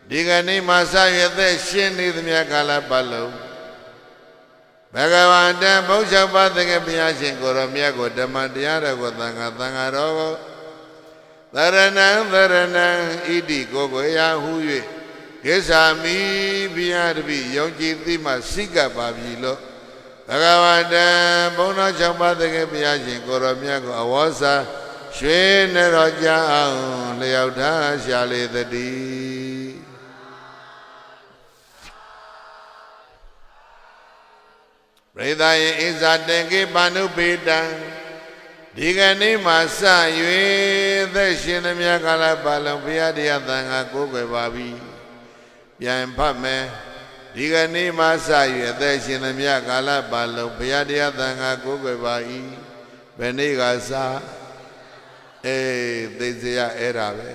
ဒီကနေ့မှစရသက်ရှင်းနေသမျှကာလပတ်လုံးဘဂဝန္တံဘုရားပါသကေဘုရားရှင်ကိုရောမြတ်ကိုဓမ္မတရားတော်ကိုသံဃာတော်ကိုသရဏံဣတိကိုကိုရာဟု၍ကိစ္ဆာမိဘုရားတပည့်ယုံကြည်သိမှစိကပ်ပါပြီလို့ဘဂဝန္တံဘုံတော်၆ပါးတကယ်ဘုရားရှင်ကိုရောမြတ်ကိုအဝေါစာရွှေနေတော်ကြအောင်လျောက်ထားရှာလေတည်းပရိသတ်ယေဣဇာတေကေပါဏုပေတံဒီကနေ့မှစ၍သက်ရှင်သမျှကာလပတ်လုံးဘုရားတရားသံဃာကိုးကွယ်ပါပြီပြန်ဖတ်မယ်ဒီကနေ့မှစ၍အသက်ရှင်သမျှကာလပတ်လုံးဘုရားတရားသံဃာကိုးကွယ်ပါ၏ဘယ်နေ့ကစသိစရာအဲ့ဒါပဲ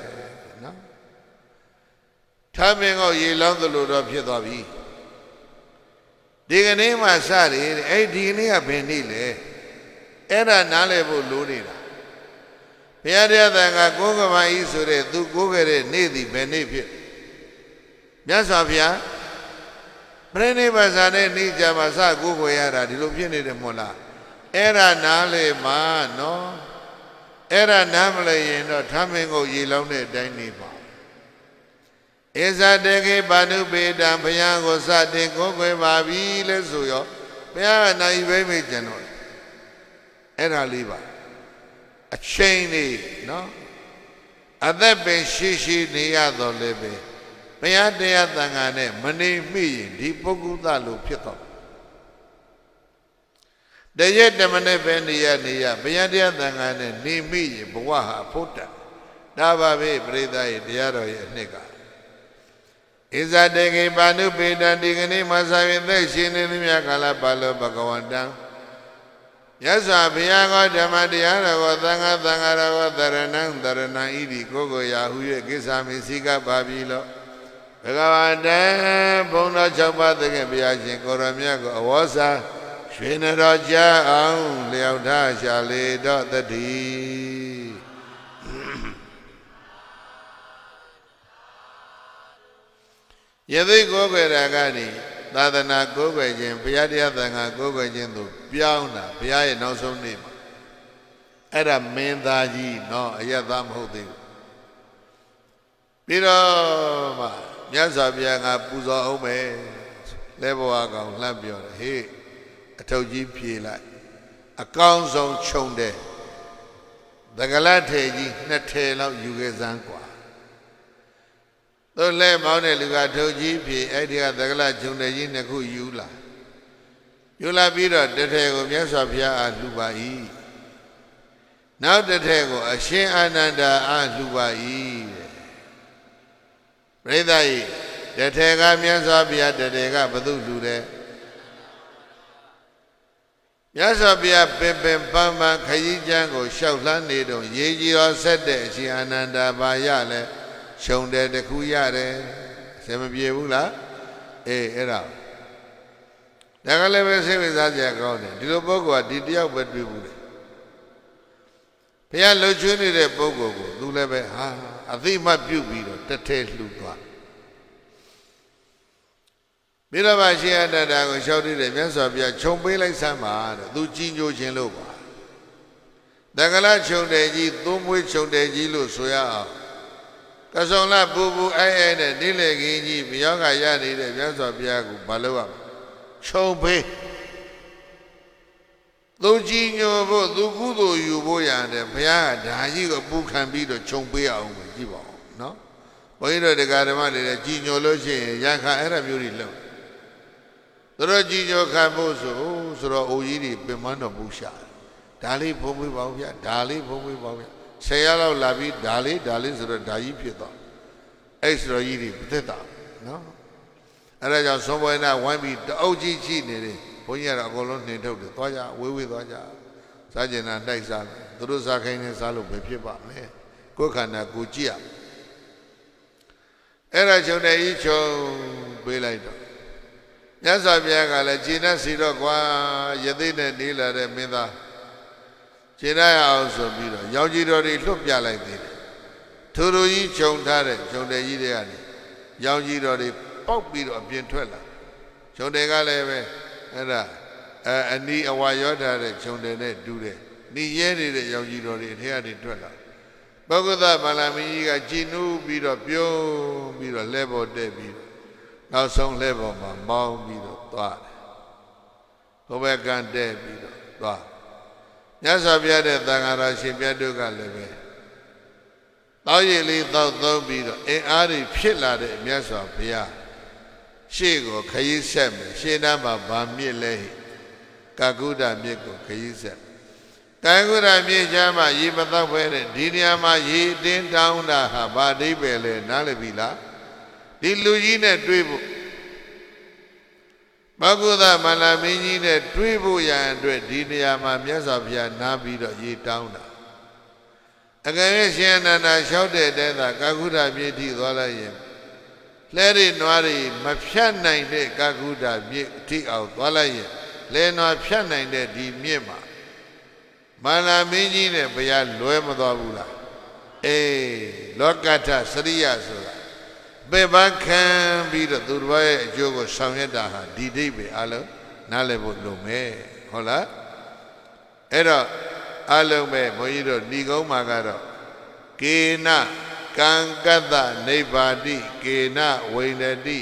နော်ထမင်းကိုရေလောင်းသလိုတော့ဖြစ်သွားပြီဒီကနေ့မှစတယ်အဲ့ဒီကနေ့ကဘယ်နေ့လဲအဲ့ဒါနားလည်ဖို့လိုနေတာဘုရားတရားသံဃာကိုးကွယ်ပါ၏ဆိုတဲ့သူကိုးခဲ့တဲ့နေ့သည်ဘယ်နေ့ဖြစ်မြတ်စွာဘုရားပရိနိဗ္ဗာန်စာနဲ့နေကြမှာစကိုးကွယ်ရတာဒီလိုဖြစ်နေတယ်မို့လားအဲ့ဒါနားလေမှာနော်အဲ့ဒါနားမလဲရင်တော့ထမင်းကိုရေလောင်းတဲ့အတိုင်းနေပါဧဇာတေကေပါဏုပေတံဘုရားကိုစတင်ကိုးကွယ်ပါပြီလဲဆိုရောဘုရားကနိုင်ပဲမေ့ကြံတော့အဲ့ဒါလေးပါအချိန်လေးနော်အသက်ပင်ရှိနေရတော့လည်းပဲဘုရားတရားသံဃာနဲ့မနေမိရင်ဒီပုဂ္ဂုတလို့ဖြစ်တော့တရက်တမနဲ့ပဲနေရဘုရားတရားသံဃာနဲ့နေမိရင်ဘဝဟာအဖို့တန်ဒါပါပဲပရိသတ်ရဲ့တရားတော်ရဲ့အနှစ်ကဣဇာတေကေပါဏုပေတံဒီကနေ့မှစ၍သက်ရှင်နေသမျှကာလပတ်လုံးဘဂဝန္တံမြတ်စွာဘုရားကဓမ္မတရားတော်ကိုသံဃာတော်ကိုသရဏံဣတိကိုကိုရာဟု၍ကိစ္ဆာမိစိကပါပြီလို့ဘဂဝန္တံဘုံတော်၆ပါးတကယ်ဘုရားရှင်ကိုရောမြတ်ကိုအဝေါစာရွှေနေတော်ကြအောင်လျောက်ထားရှာလေတော့တည်းယသိကိုးကွယ်တာကနေသာသနာကိုးကွယ်ခြင်းဘုရားတရားသံဃာကိုးကွယ်ခြင်းသို့ပြောင်းတာဘုရားရဲ့နောက်ဆုံးနေ့မှာအဲ့ဒါမင်းသားကြီးနော်အယက်သားမဟုတ်သေးဘူးပြီးတော့မှမြတ်စွာဘုရားကပူဇော်အောင်မယ်လဲဘဝကောင်လှမ်းပြောတယ်ဟေးအထုပ်ကြီးဖြေလိုက်အကောင်းဆုံးခြုံတယ်သကလထေကြီး2ထည်လောက်ယူခဲ့စမ်းกว่าသို့လဲမောင်းတဲ့လူကထုတ်ကြီးဖြေအဲ့ဒီကသကလခြုံတယ်ကြီး2ခုယူလာပြီးတော့တစ်ထည်ကိုမြတ်စွာဘုရားအားလှူပါ၏နောက်တစ်ထည်ကိုအရှင်အာနန္ဒာအားလှူပါ၏တဲ့ပရိသတ်ကြီးတစ်ထည်ကမြတ်စွာဘုရားတစ်ထည်ကဘသူလှူတယ်မြတ်စွာဘုရားပင်ပန်းခရီးကျမ်းကိုရှောက်လှမ်းနေတော့ရေကြီးတော်ဆက်တဲ့အရှင်အာနန္ဒာဘာရလဲခြုံတယ်တစ်ခုရတယ်အစမပြေဘူးလားအဲ့ဒါဒါကလည်းပဲစိတ်ဝင်စားစရာကောင်းတယ်ဒီလိုပုဂ္ဂိုလ်ကဒီတယောက်ပဲတွေ့ဘူးလေဘုရားလှုပ်ချွေးနေတဲ့ပုဂ္ဂိုလ်ကိုသူလည်းပဲဟာအသိမှတ်ပြုပြီးတော့တစ်ထဲလှူသွားမိရမရှင်အတ္တတာကိုလျှောက်တဲ့မြတ်စွာဘုရားခြုံပေးလိုက်စမ်းပါတဲ့သူကြီးညိုခြင်းလို့ပါတက္ကလခြုံတယ်ကြီးသုံးမွေးခြုံတယ်ကြီးလို့ဆိုရအောင်ကစုံလပူအဲနဲ့နိလေခင်းကြီးမြောက်ကရနေတဲ့မြတ်စွာဘုရားကိုမလုပ်ရဘူးခြုံပေးသူကြီးညိုဖို့သူကုသိုလ်ယူဖို့ရတယ်ဘုရားကဒါကြီးကိုပူခံပြီးတော့ခြုံပေးအောင်ကြည့်ပါဦးနော်ဘုန်းကြီးတို့တရားဓမ္မတွေလည်းကြီးညိုလို့ရှိရင်ရခါအဲ့ဒါမျိုးတွေလုပ်သူတို့ကြီးညိုခံဖို့ဆိုတော့အိုကြီးတွေပင်မတော်ပူရှာဒါလေးဖုံးပေးပါဦးဗျာဒါလေးဖုံးပေးပါဦးဗျာ10ရက်လောက်လာပြီးဒါလေးဆိုတော့ဒါကြီးဖြစ်သွားအဲ့ဆိုတော့ကြီးတွေမသက်တာနော်အဲ့ဒါကြောင့်သုံးပွဲနာဝိုင်းပြီးတအုပ်ကြီးရှိနေတယ် ဘုန်းကြီးကတော့အကုန်လုံးနှင်ထုတ်တယ်သွားကြဝေးဝေးသွားကြစားကျင်တာတိုက်စားသူတို့စားခိုင်းနေစားလို့ပဲဖြစ်ပါမယ်ကိုယ်ခန္ဓာကိုကြည့်ရအဲ့ဒါချုပ်တဲ့ဤချုပ်ပေးလိုက်တော့မြတ်စွာဘုရားကလည်းခြေနဲ့စီတော့ကွာယသိနဲ့နေလာတဲ့မင်းသားခြေရအောင်ဆိုပြီးတော့ရောင်ကြီးတော်တွေလွတ်ပြလိုက်သေးတယ်ထိုလူကြီးခြုံထားတဲ့ခြုံတယ်ကြီးတွေကနေရောင်ကြီးတော်တွေပေါက်ပြီးတော့အပြင်ထွက်လာခြုံတယ်ကလည်းပဲအဲ့ဒါအနီးအဝါရောထားတဲ့ခြုံတယ်နဲ့တူတယ်နှီးရဲနေတဲ့ရောင်ကြီးတော်တွေအထက်ကနေထွက်လာပုဂ္ဂသဗလာမင်းကြီးကကြည်နူးပြီးတော့ပြုံးပြီးတော့လဲပေါ်တက်ပြီးနောက်ဆုံးလဲပေါ်မှာမောင်းပြီးတော့သွားတယ်ဟိုဘက်ကန်တက်ပြီးတော့သွားမြတ်စွာဘုရားတဲ့သံဃာတော်ရှင်မြတ်တို့ကလည်းပဲတောက်ရည်လေးတောက်သုံးပြီးတော့အင်အားတွေဖြစ်လာတဲ့မြတ်စွာဘုရားရှေ့ကိုခရီးဆက်မယ်ရှေ့နားမှာဗာမြစ်လဲကာကုဒ္ဒမြစ်ကိုခရီးဆက်ကာကုဒ္ဒမြစ်ချမ်းမှာရေမတော့ပဲတဲ့ဒီနေရာမှာရေတင်းတောင်းတာဟာဗာဒိဗ္ဗေလဲနားလည်ပြီလားဒီလူကြီးနဲ့တွေ့ဖို့မဂ္ဂုဒမန္လမင်းကြီးနဲ့တွေ့ဖို့ရန်အတွက်ဒီနေရာမှာမြတ်စွာဘုရားနားပြီးတော့ရေတောင်းတာအကယ်၍ရှင်အနန္ဒာလျှောက်တဲ့တဲသာကာကုဒ္ဒမြစ်ထိသွားလိုက်ရင်လဲရနွားတွေမဖြတ်နိုင်တဲ့ကာကုဒ္ဒမြစ်ထိအောင်သွားလိုက်ရင်လဲနွားဖြတ်နိုင်တဲ့ဒီမြစ်မှာမန္လမင်းကြီးနဲ့ဘုရားလွဲမသွားဘူးလားအေးလောကထစရိယဆိုတာပေပန်းခံပြီးတော့သူတစ်ပါးရဲ့အကျိုးကိုဆောင်ရွက်တာဟာဒီဒိဋ္ဌိအလုံးနားလည်ဖို့လိုမယ်ဟုတ်လားအဲ့တော့အလုံးပဲဘုန်းကြီးတို့ဏီကုံးမှာကတော့ကေနကံကတ္တနိဗ္ဗာတိကေနဝိန္ဒတိ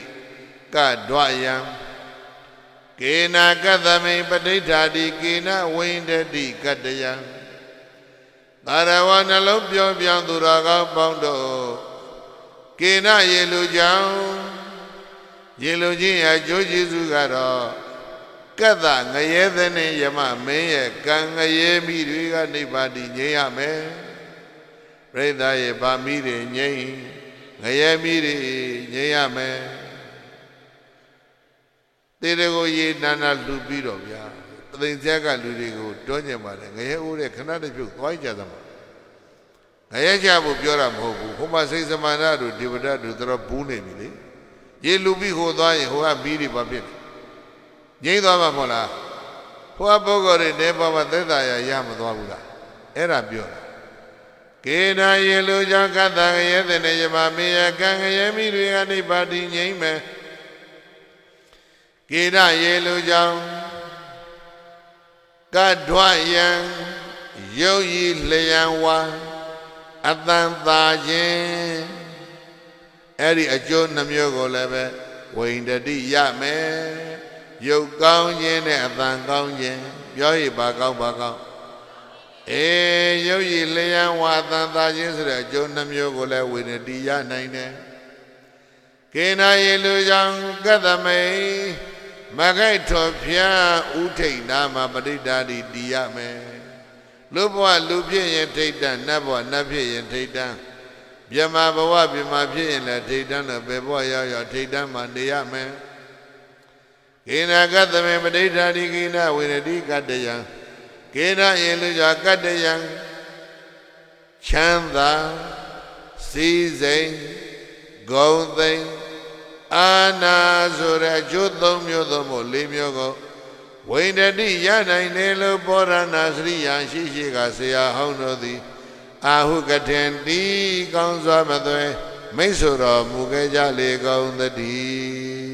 ကဒွယံကေနကတ္တမိပဋိဋ္ဌာတိကေနဝိန္ဒတိကတယံသာရဝနှလုံးပြောင်းပြောင်းသူတော်ကောင်းပေါင်းတို့ကေနရေလူကြောင့်ရေလူချင်းရဲ့အကျိုးကျေးဇူးကတော့ကတ္တငရဲသနေယမမင်းရဲ့ကံငရဲမိတွေကနိဗ္ဗာန်ငြိမ်းရမယ်ပရိသတ်ရဲ့ဗာမိတွေငြိမ်းငရဲမိတွေငြိမ်းရမယ်တေတကိုရေနာနာလှူပြီးတော့ဗျာပသိမ်ဆက်ကလူတွေကိုတွန်းကျင်ပါတယ်ငရဲအိုးတဲ့ခဏတစ်ပြုတ်သွားကြသမှာငရဲချဖို့ပြောတာမဟုတ်ဘူးဟိုမှာစိတ်စမာနတို့ဒီဝဒတို့တော်ဘူးနေပြီလေရေလူပြီးဟိုသွားရင်ဟိုကမီးတွေပါဖြစ်ငြိမ့်သွားမှာမဟုတ်လားဟိုကပုဂ္ဂိုလ်တွေနေပါမှသက်သာရမသွားဘူးလားအဲ့ဒါပြောတာကေနာရေလူကြောင့်ကတ္တငရဲတဲ့နေယမမေယကံငရဲမိတွေကနိဗ္ဗာန်ငြိမ့်မယ်ကေနာရေလူကြောင့်ကဒွယံယုတ်ဤလျံဝါအတန်သာခြင်းအဲ့ဒီအကျိုးနှမျိုးကိုလည်းပဲဝိန္ဒတိရမယ်ရုပ်ကောင်းခြင်းနဲ့အတန်ကောင်းခြင်းပြောရပါကောင်းပါကောင်းရုပ်ရည်လျံဝါအတန်သာခြင်းဆိုတဲ့အကျိုးနှမျိုးကိုလည်းဝိန္ဒတိရနိုင်တယ်ကေနာယေလူကြောင့်ကတ္တမိမခိုက်ထော်ဖျားဥထိတ်နာမှာပဋိဒါတိတည်ရမယ်လူဘဝလူဖြစ်ရင်ထိတ်တန်းနတ်ဘဝနတ်ဖြစ်ရင်ထိတ်တန်းမြမဘဝမြမဖြစ်ရင်လည်းထိတ်တန်းတော့ဘယ်ဘဝရောက်ရောက်ထိတ်တန်းမှနေရမယ်ကေနာကတ္တမေပဋိဌာတိကေနဝိရတိကတ္တယံကေနယေလူကြောင့်ကတ္တယံချမ်းသာစည်းစိမ်ဂုဏ်သိမ်အာနာဆိုတဲ့အကျိုး၃မျိုးသုံးဖို့၄မျိုးကိုဝိန္ဒတိရနိုင်တယ်လို့ပောရဏစရိယာရှိရှိကဆရာဟောင်းတို့သည်အာဟုကထင်တိကောင်းစွာမသွဲမိတ်ဆိုတော်မူခဲ့ကြလေကောင်းသတည်း